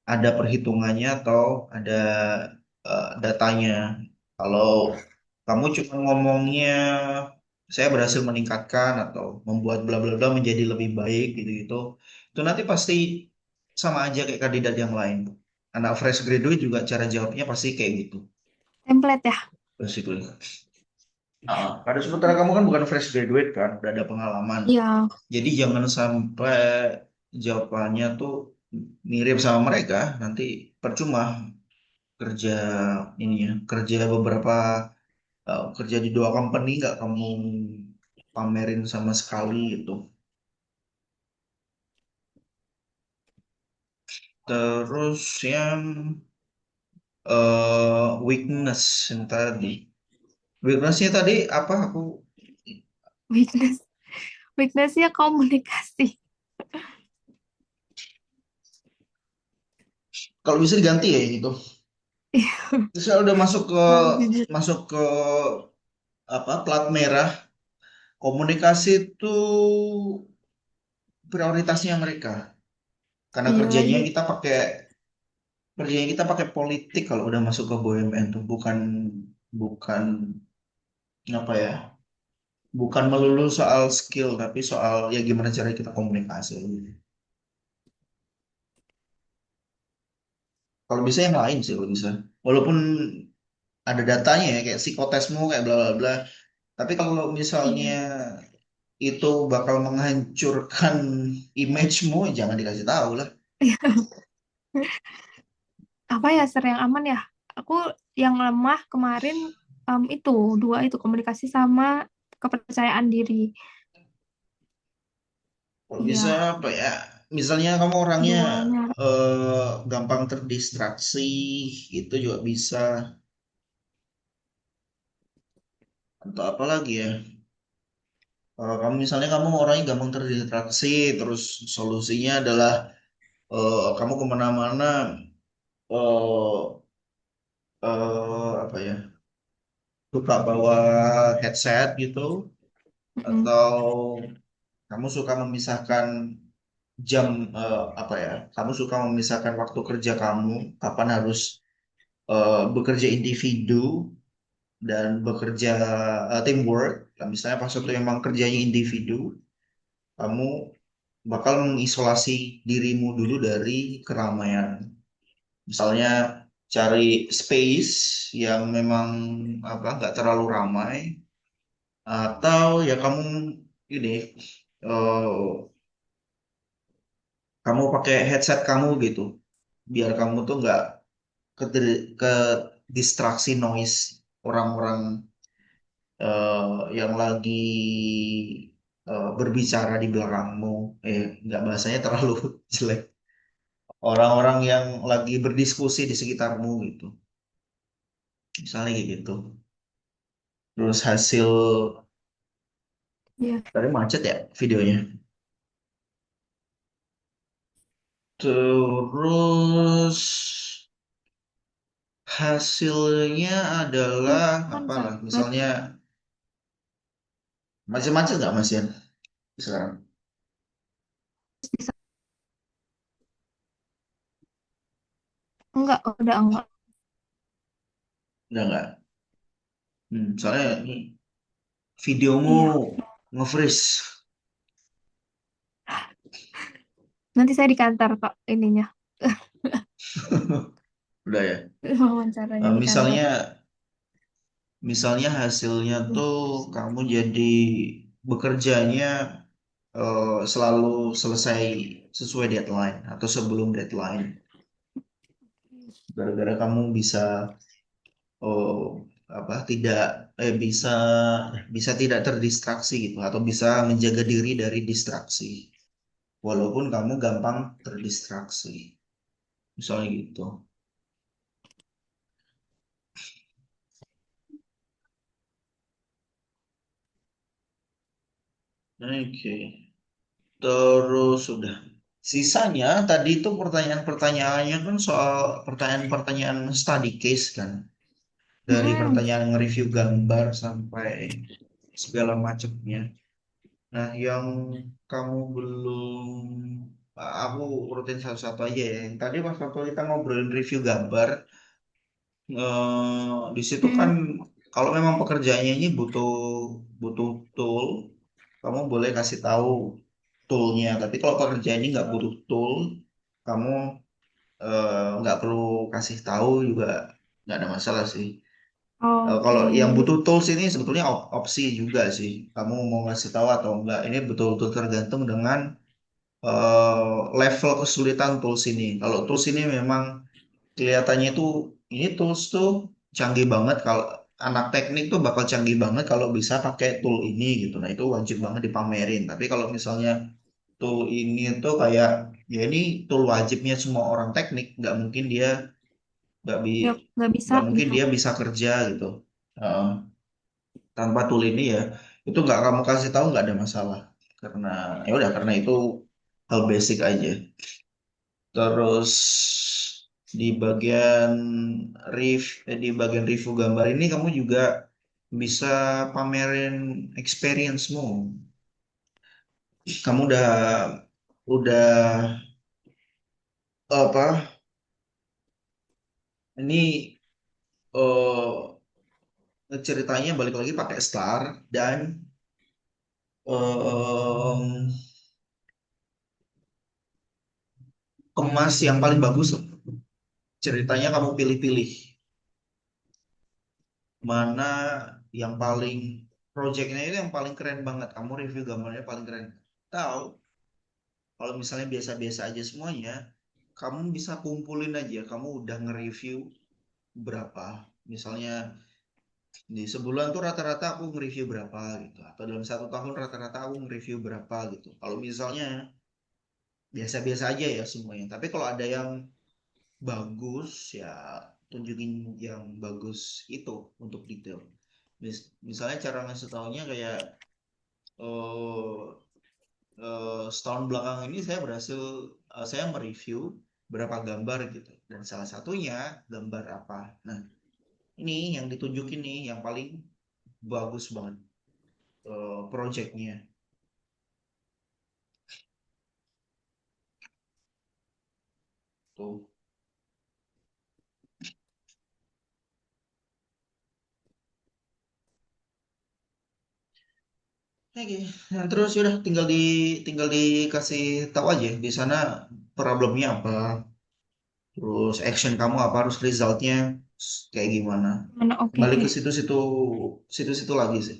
ada perhitungannya atau ada datanya. Kalau kamu cuma ngomongnya saya berhasil meningkatkan atau membuat bla bla bla menjadi lebih baik gitu-gitu, itu nanti pasti sama aja kayak kandidat yang lain. Anak fresh graduate juga cara jawabnya pasti kayak gitu. Template ya. Basically. Karena sementara kamu kan bukan fresh graduate kan, udah ada pengalaman. Iya. Jadi jangan sampai jawabannya tuh mirip sama mereka, nanti percuma kerja ini ya, kerja beberapa kerja di dua company nggak kamu pamerin sama sekali gitu. Terus yang weakness yang tadi, weaknessnya tadi apa aku Weakness. Weakness-nya komunikasi. kalau bisa diganti ya gitu. Saya udah Jujur. masuk ke apa plat merah komunikasi itu prioritasnya mereka karena Iya kerjanya lagi. kita pakai kerjanya kita pakai politik kalau udah masuk ke BUMN tuh bukan bukan apa ya bukan melulu soal skill tapi soal ya gimana cara kita komunikasi. Kalau bisa yang lain sih kalau bisa walaupun ada datanya ya kayak psikotesmu kayak bla bla bla tapi kalau misalnya Iya. itu bakal menghancurkan image-mu jangan dikasih tahu lah. Apa ya, ser yang aman ya? Aku yang lemah kemarin itu dua itu komunikasi sama kepercayaan diri. Kalau bisa Iya, apa ya? Misalnya kamu orangnya duanya. gampang terdistraksi, itu juga bisa. Atau apa lagi ya? Kamu misalnya kamu orangnya gampang terdistraksi, terus solusinya adalah kamu kemana-mana eh apa ya? Suka bawa headset gitu, Mm-mm. atau kamu suka memisahkan jam apa ya? Kamu suka memisahkan waktu kerja kamu, kapan harus bekerja individu dan bekerja teamwork. Nah, misalnya pas waktu emang kerjanya individu, kamu bakal mengisolasi dirimu dulu dari keramaian. Misalnya cari space yang memang apa nggak terlalu ramai, atau ya kamu ini eh, kamu pakai headset kamu gitu, biar kamu tuh nggak ke distraksi noise orang-orang yang lagi berbicara di belakangmu, nggak bahasanya terlalu jelek. Orang-orang yang lagi berdiskusi di sekitarmu gitu, misalnya kayak gitu. Terus hasil Iya. tadi macet ya videonya. Terus hasilnya adalah Kan apa lah? saya Misalnya macet-macet nggak Mas Yan sekarang? bisa enggak, udah enggak. Udah nggak? Soalnya ini videomu Iya, nge-freeze. nanti saya di kantor kok ininya. Udah ya. Wawancaranya di kantor. Misalnya misalnya hasilnya tuh kamu jadi bekerjanya selalu selesai sesuai deadline atau sebelum deadline. Gara-gara kamu bisa oh, apa tidak bisa bisa tidak terdistraksi gitu atau bisa menjaga diri dari distraksi walaupun kamu gampang terdistraksi misalnya gitu. Oke, terus sudah sisanya tadi itu pertanyaan-pertanyaannya kan soal pertanyaan-pertanyaan study case kan, dari Mm-mm. pertanyaan nge-review gambar sampai segala macamnya. Nah, yang kamu belum, aku urutin satu-satu aja ya. Yang tadi pas waktu kita ngobrolin review gambar, di situ kan Mm-mm. kalau memang pekerjaannya ini butuh butuh tool, kamu boleh kasih tahu toolnya. Tapi kalau pekerjaan ini nggak butuh tool, kamu nggak perlu kasih tahu juga nggak ada masalah sih. Oke. Kalau yang butuh tools ini sebetulnya opsi juga sih. Kamu mau ngasih tahu atau enggak, ini betul-betul tergantung dengan level kesulitan tools ini. Kalau tools ini memang kelihatannya tuh ini tools tuh canggih banget, kalau anak teknik tuh bakal canggih banget kalau bisa pakai tool ini gitu. Nah, itu wajib banget dipamerin. Tapi kalau misalnya tool ini tuh kayak ya ini tool wajibnya semua orang teknik, nggak bi Nggak bisa nggak mungkin gitu. dia bisa kerja gitu. Eh, Tanpa tool ini ya itu nggak kamu kasih tahu nggak ada masalah karena ya udah karena itu hal basic aja. Terus di bagian review gambar ini kamu juga bisa pamerin experience-mu. Kamu udah apa? Ini ceritanya balik lagi pakai star dan em, kemas yang paling bagus. Ceritanya kamu pilih-pilih mana yang paling projectnya itu yang paling keren banget. Kamu review gambarnya paling keren. Tahu kalau misalnya biasa-biasa aja semuanya, kamu bisa kumpulin aja. Kamu udah nge-review berapa. Misalnya di sebulan tuh rata-rata aku nge-review berapa gitu. Atau dalam satu tahun rata-rata aku nge-review berapa gitu. Kalau misalnya biasa-biasa aja ya semuanya. Tapi kalau ada yang bagus ya tunjukin yang bagus itu untuk detail. Misalnya cara ngasih taunya kayak eh setahun belakang ini saya berhasil saya mereview berapa gambar gitu dan salah satunya gambar apa. Nah, ini yang ditunjukin nih yang paling bagus banget projectnya tuh. Oke, nah, terus udah tinggal dikasih tahu aja di sana problemnya apa, terus action kamu apa, harus resultnya kayak gimana. Mana oke. Balik ke situ-situ lagi sih.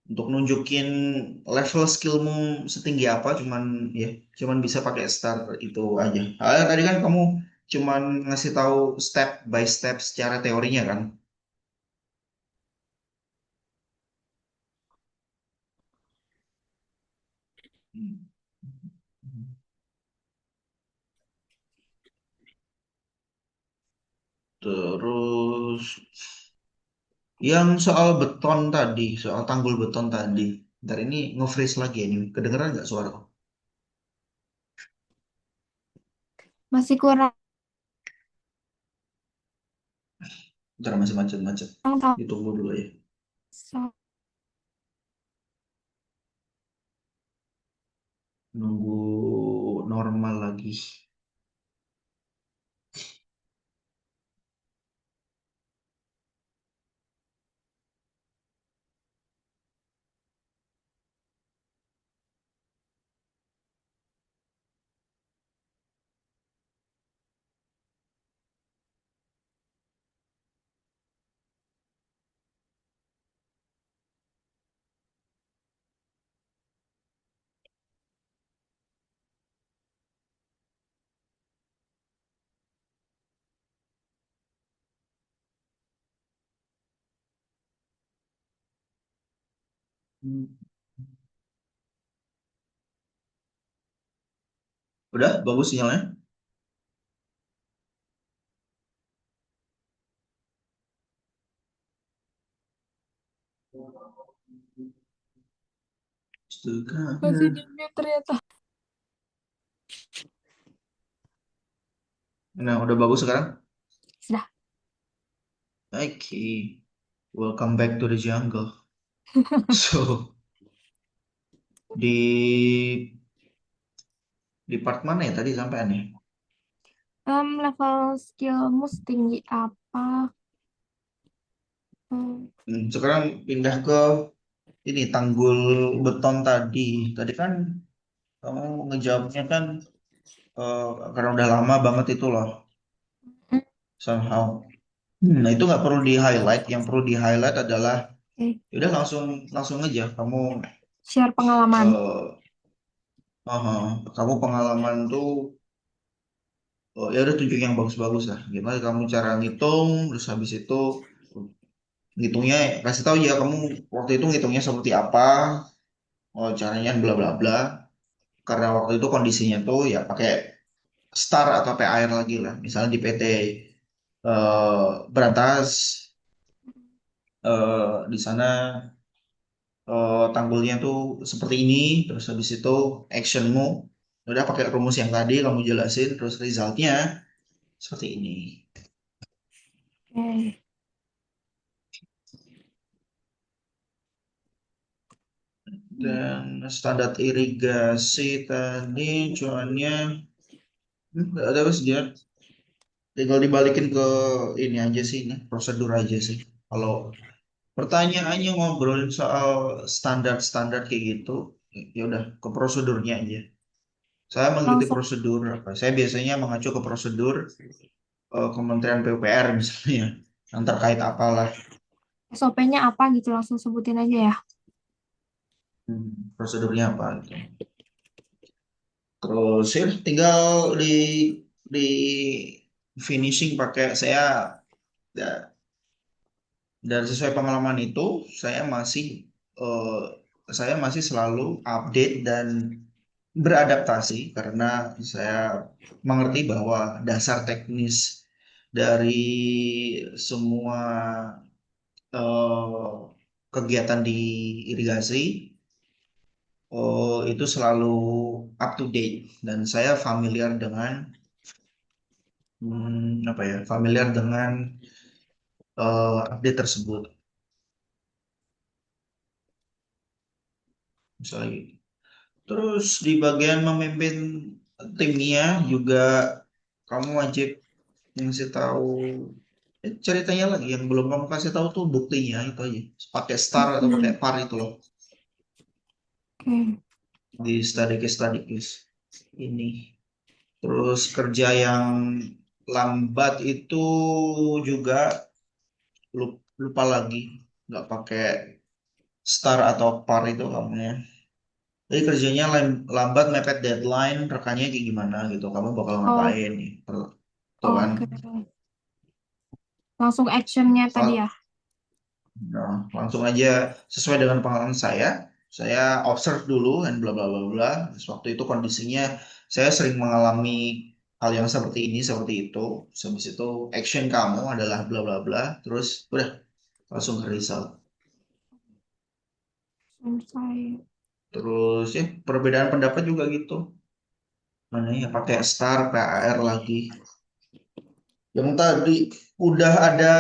Untuk nunjukin level skillmu setinggi apa, cuman bisa pakai start itu aja. Tadi kan kamu cuman ngasih tahu step by step secara teorinya kan. Hmm. Terus yang soal beton tadi, soal tanggul beton tadi. Ntar ini nge-freeze lagi ini. Kedengeran nggak suara? Masih kurang Ntar masih macet-macet. tahu. Ditunggu dulu ya. So- Nunggu normal lagi. Udah bagus sinyalnya. Masih di mute ternyata. Nah, udah bagus sekarang. Sudah. Oke, welcome back to the jungle. So, di part mana ya tadi sampai nih? Level skillmu setinggi apa? Sekarang pindah ke ini tanggul beton tadi. Tadi kan kamu ngejawabnya kan eh, karena udah lama banget itu loh Hmm, somehow. Nah itu nggak perlu di highlight. Yang perlu di highlight adalah oke. udah langsung langsung aja kamu Share pengalaman. eh kamu pengalaman tuh ya udah tunjuk yang bagus-bagus lah. Gimana kamu cara ngitung, terus habis itu ngitungnya kasih tahu ya kamu waktu itu ngitungnya seperti apa, caranya bla bla bla. Karena waktu itu kondisinya tuh ya pakai star atau PAR lagi lah. Misalnya di PT Berantas di sana tanggulnya tuh seperti ini, terus habis itu actionmu udah pakai rumus yang tadi kamu jelasin, terus resultnya seperti ini. Oke. Dan standar irigasi tadi cuannya nggak ada wes dia tinggal dibalikin ke ini aja sih, ini prosedur aja sih. Kalau pertanyaannya ngobrolin soal standar-standar kayak gitu, ya udah ke prosedurnya aja. Saya mengikuti Langsung prosedur apa? Saya biasanya mengacu ke prosedur Kementerian PUPR misalnya yang terkait apalah. SOP-nya apa gitu langsung sebutin aja ya. Prosedurnya apa gitu. Terus ya tinggal di finishing pakai saya ya, dan sesuai pengalaman itu eh, saya masih selalu update dan beradaptasi karena saya mengerti bahwa dasar teknis dari semua eh, kegiatan di irigasi itu selalu up to date dan saya familiar dengan apa ya familiar dengan update tersebut misalnya gitu. Terus di bagian memimpin timnya juga kamu wajib ngasih tahu ceritanya lagi yang belum kamu kasih tahu tuh buktinya itu aja pakai star atau pakai Hmm, par itu loh oke. di study case ini. Terus kerja yang lambat itu juga lupa lagi nggak pakai star atau par itu kamu ya. Jadi kerjanya lambat mepet deadline rekannya kayak gimana gitu. Kamu bakal Oh, ngapain nih? Tuh kan. oke. Langsung actionnya tadi ya. Nah, langsung aja sesuai dengan pengalaman saya. Saya observe dulu dan bla bla bla bla. Terus waktu itu kondisinya saya sering mengalami hal yang seperti ini, seperti itu. Terus habis itu action kamu adalah bla bla bla. Terus udah langsung ke result. Selesai. Terus ya perbedaan pendapat juga gitu. Mana ya pakai star, PAR lagi. Yang tadi udah ada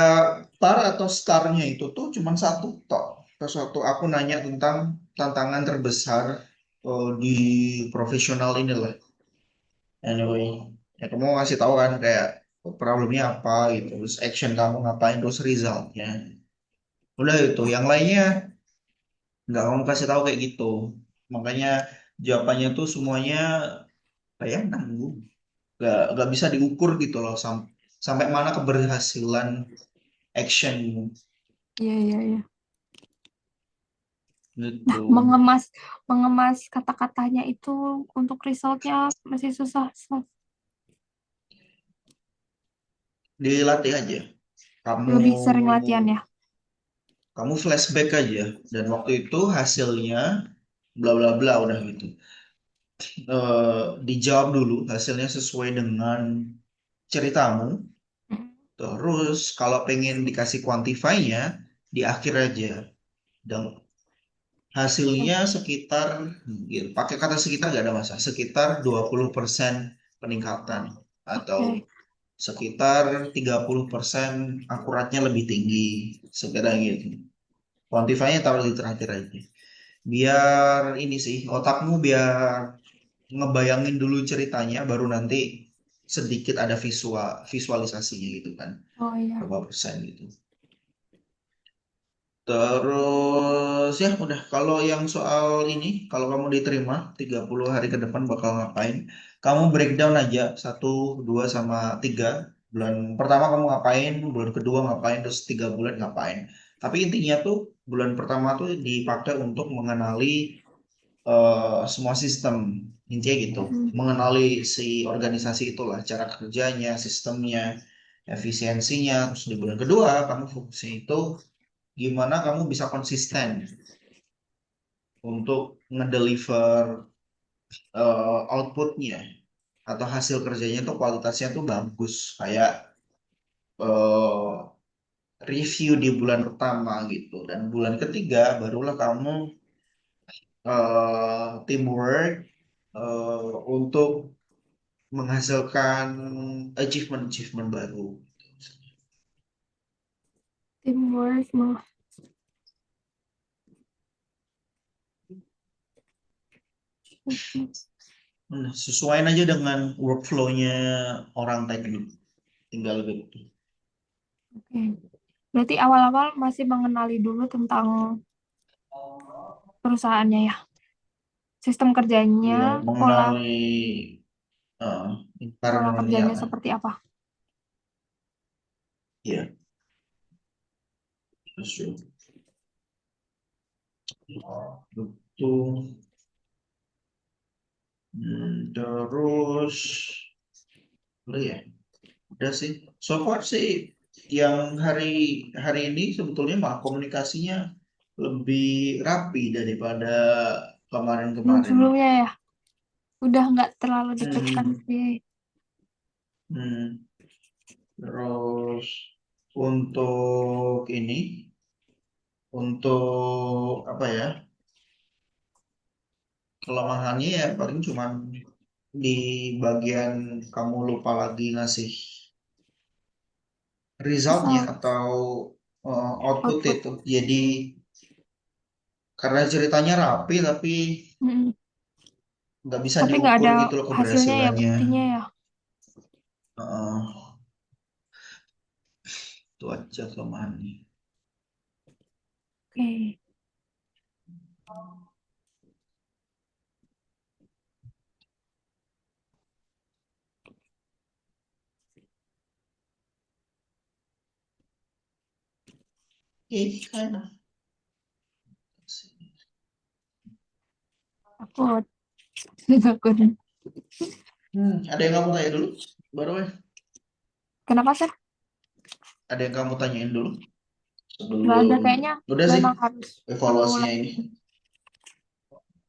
par atau starnya itu tuh cuman satu tok. Terus waktu aku nanya tentang tantangan terbesar di profesional inilah. Anyway, ya kamu ngasih tahu kan kayak problemnya apa gitu, terus action kamu ngapain, terus resultnya. Udah itu, yang lainnya nggak kamu kasih tahu kayak gitu. Makanya jawabannya tuh semuanya kayak nanggung, nggak bisa diukur gitu loh sampai mana keberhasilan actionmu Iya, iya, iya. gitu. Mengemas mengemas kata-katanya itu untuk resultnya masih susah. Dilatih aja kamu Lebih sering latihan ya. kamu flashback aja dan waktu itu hasilnya bla bla bla udah gitu. Dijawab dulu hasilnya sesuai dengan ceritamu. Mm. Terus kalau pengen dikasih quantify-nya di akhir aja. Dan hasilnya sekitar, gitu, pakai kata sekitar nggak ada masalah, sekitar 20% peningkatan atau Oke. sekitar 30% akuratnya lebih tinggi. Sekitar gitu. Quantify-nya taruh di terakhir aja. Biar ini sih, otakmu biar ngebayangin dulu ceritanya, baru nanti sedikit ada visualisasinya gitu kan. Oh iya. Berapa persen gitu. Terus ya udah kalau yang soal ini kalau kamu diterima 30 hari ke depan bakal ngapain? Kamu breakdown aja 1, 2, sama 3. Bulan pertama kamu ngapain, bulan kedua ngapain, terus 3 bulan ngapain. Tapi intinya tuh bulan pertama tuh dipakai untuk mengenali semua sistem. Intinya gitu. Mm. Mengenali si organisasi itulah, cara kerjanya, sistemnya, efisiensinya. Terus di bulan kedua kamu fokusnya itu gimana kamu bisa konsisten untuk ngedeliver outputnya atau hasil kerjanya tuh kualitasnya tuh bagus kayak eh, review di bulan pertama gitu dan bulan ketiga barulah kamu teamwork untuk menghasilkan achievement baru. Teamwork mah. Nah, sesuaiin aja dengan workflow-nya orang teknik tinggal gitu. Oke. Berarti awal-awal masih mengenali dulu tentang perusahaannya ya. Sistem kerjanya, Iya, pola mengenali uh, pola environment-nya kerjanya kan. seperti apa. Iya, betul. Betul. Terus, apa ya, udah sih. So far sih, yang hari hari ini sebetulnya mah komunikasinya lebih rapi daripada kemarin-kemarin. Sebelumnya ya, udah nggak terlalu deg-degan Hmm, sih. hmm. Terus untuk ini, untuk apa ya? Kelemahannya ya paling cuman di bagian kamu lupa lagi ngasih resultnya Misal atau output output. itu. Jadi karena ceritanya rapi tapi Mm-mm. nggak bisa Tapi nggak diukur ada gitu loh hasilnya ya, keberhasilannya. buktinya ya. Eh, itu aja kelemahannya. Oke. Kind of. Takut. Takut. Ada yang kamu tanya dulu? Baru ya? Kenapa sih? Ada yang kamu tanyain dulu Nggak ada, sebelum kayaknya udah sih memang harus selalu evaluasinya ini.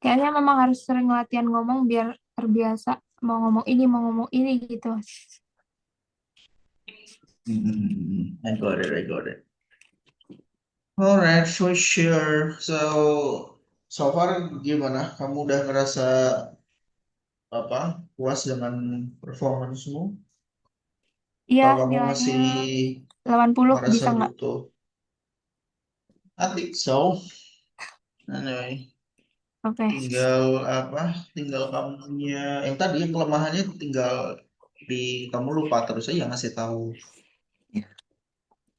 kayaknya memang harus sering latihan ngomong biar terbiasa mau ngomong ini mau ngomong ini gitu. I got it, I got it. Alright, for sure. So far gimana? Kamu udah ngerasa apa? Puas dengan performancemu? Iya, Atau kamu nilainya masih 80 merasa bisa nggak? butuh? I think so. Anyway, Oke. tinggal apa? Tinggal kamunya yang tadi yang kelemahannya tinggal di kamu lupa terus aja ngasih tahu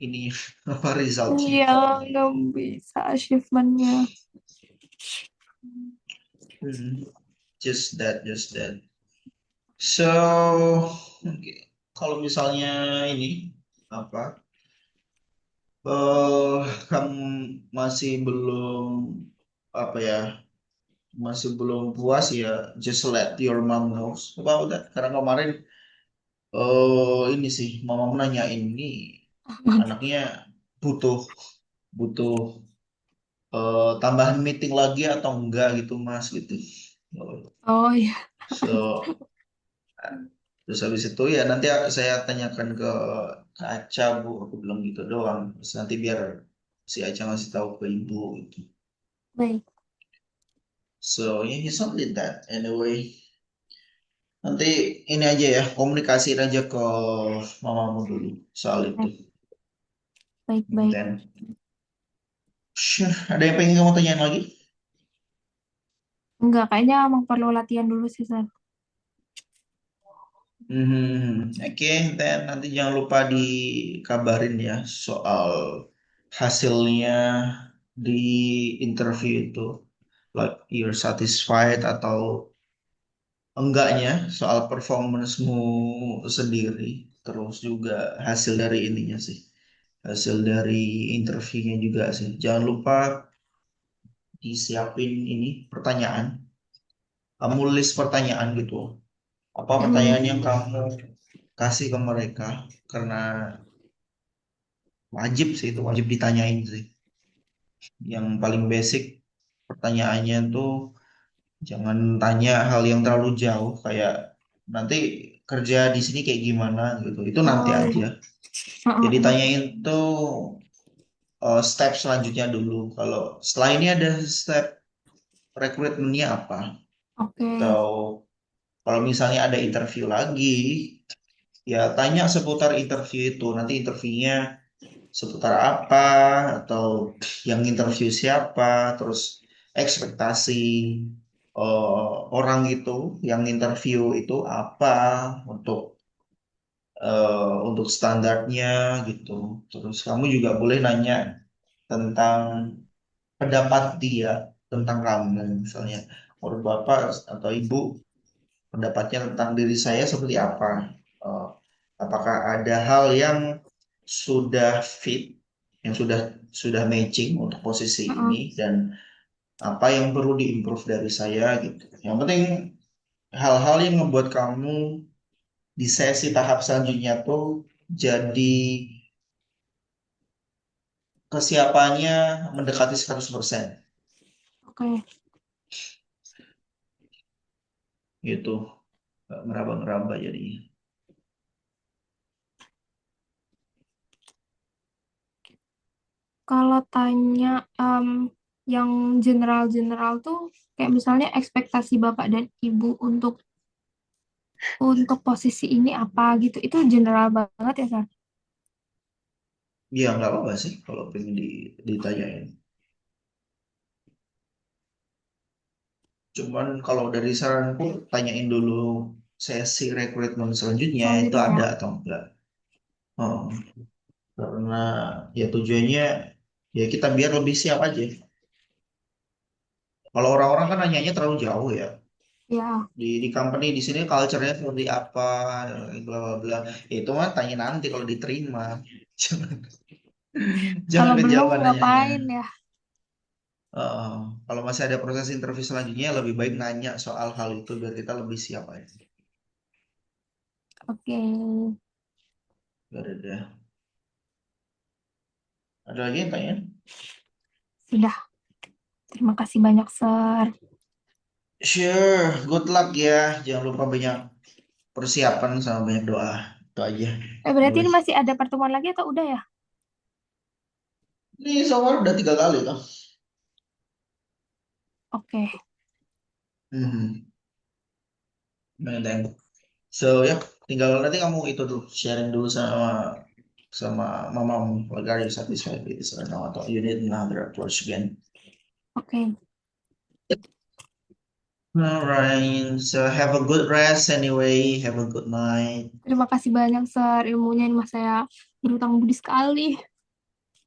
ini apa resultnya. Iya, nggak bisa achievementnya. Hmm, just that, just that. So, oke. Kalau misalnya ini apa? Kamu masih belum apa ya? Masih belum puas ya? Just let your mom knows about that. Karena kemarin ini sih mama nanyain ini anaknya butuh butuh tambahan meeting lagi atau enggak gitu Mas gitu. Oh iya, So terus habis itu ya nanti saya tanyakan ke Aca Bu, aku bilang gitu doang. Terus nanti biar si Aca ngasih tahu ke ibu gitu. baik. So yeah, he's only that anyway. Nanti ini aja ya, komunikasiin aja ke mamamu dulu soal itu. Baik, baik, baik. Dan sure, ada yang pengen kamu tanyain lagi? Enggak, kayaknya emang perlu latihan dulu sih, San. Oke, dan nanti jangan lupa dikabarin ya soal hasilnya di interview itu. Like you're satisfied atau enggaknya soal performancemu sendiri. Terus juga hasil dari ininya sih. Hasil dari interviewnya juga sih. Jangan lupa disiapin ini pertanyaan. Kamu list pertanyaan gitu. Apa pertanyaan yang Mm-mm. kamu kasih ke mereka? Karena wajib sih itu, wajib ditanyain sih. Yang paling basic pertanyaannya tuh jangan tanya hal yang terlalu jauh kayak nanti kerja di sini kayak gimana gitu. Itu nanti Oh aja. iya. Jadi Heeh. tanyain tuh step selanjutnya dulu. Kalau setelah ini ada step rekrutmennya apa? Oke. Atau kalau misalnya ada interview lagi, ya tanya seputar interview itu. Nanti interviewnya seputar apa, atau yang interview siapa, terus ekspektasi orang itu, yang interview itu apa untuk untuk standarnya gitu. Terus kamu juga boleh nanya tentang pendapat dia tentang kamu, misalnya menurut bapak atau ibu pendapatnya tentang diri saya seperti apa? Eh, apakah ada hal yang sudah fit, yang sudah matching untuk posisi Heeh. ini dan apa yang perlu diimprove dari saya gitu. Yang penting hal-hal yang membuat kamu di sesi tahap selanjutnya tuh jadi kesiapannya mendekati 100% Oke. gitu. Nggak meraba-raba jadi. Kalau tanya yang general-general tuh kayak misalnya ekspektasi Bapak dan Ibu untuk posisi ini apa gitu. Itu general banget ya, San? Ya nggak apa-apa sih kalau pengen ditanyain. Cuman kalau dari saranku tanyain dulu sesi rekrutmen selanjutnya itu Selanjutnya ya. ada atau enggak. Oh, karena ya tujuannya ya kita biar lebih siap aja. Kalau orang-orang kan nanyanya terlalu jauh ya. Ya, Di company di sini culture-nya seperti apa, bla bla bla. Ya, itu mah tanya nanti kalau diterima. Jangan jangan kalau belum kejauhan nanyanya. ngapain ya? Eh, kalau masih ada proses interview selanjutnya lebih baik nanya soal hal itu biar kita lebih siap aja. Oke, Biar ada. Ada lagi yang tanya? sudah. Terima kasih banyak, Sir. Sure, good luck ya. Jangan lupa banyak persiapan sama banyak doa. Itu aja. Berarti Anyway, ini masih ada pertemuan lagi atau udah ya? ini soal udah 3 kali kan? Oke, Mhm. Thank. So ya, tinggal nanti kamu itu dulu sharing dulu sama sama mamamu. Like, are you satisfied with this or not? Atau you need another approach again? oke. Alright, so have a good rest anyway. Have a good night. Terima kasih banyak, Sir. Ilmunya ini mas saya berutang budi sekali.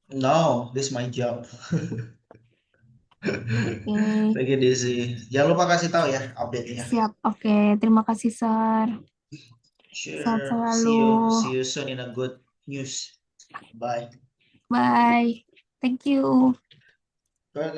No, this is my job. Oke, Take it easy. Jangan lupa kasih tahu ya update-nya. siap. Oke, terima kasih, Sir. Sehat Sure. selalu. See you soon in a good news. Bye. Bye. Thank you. Welcome.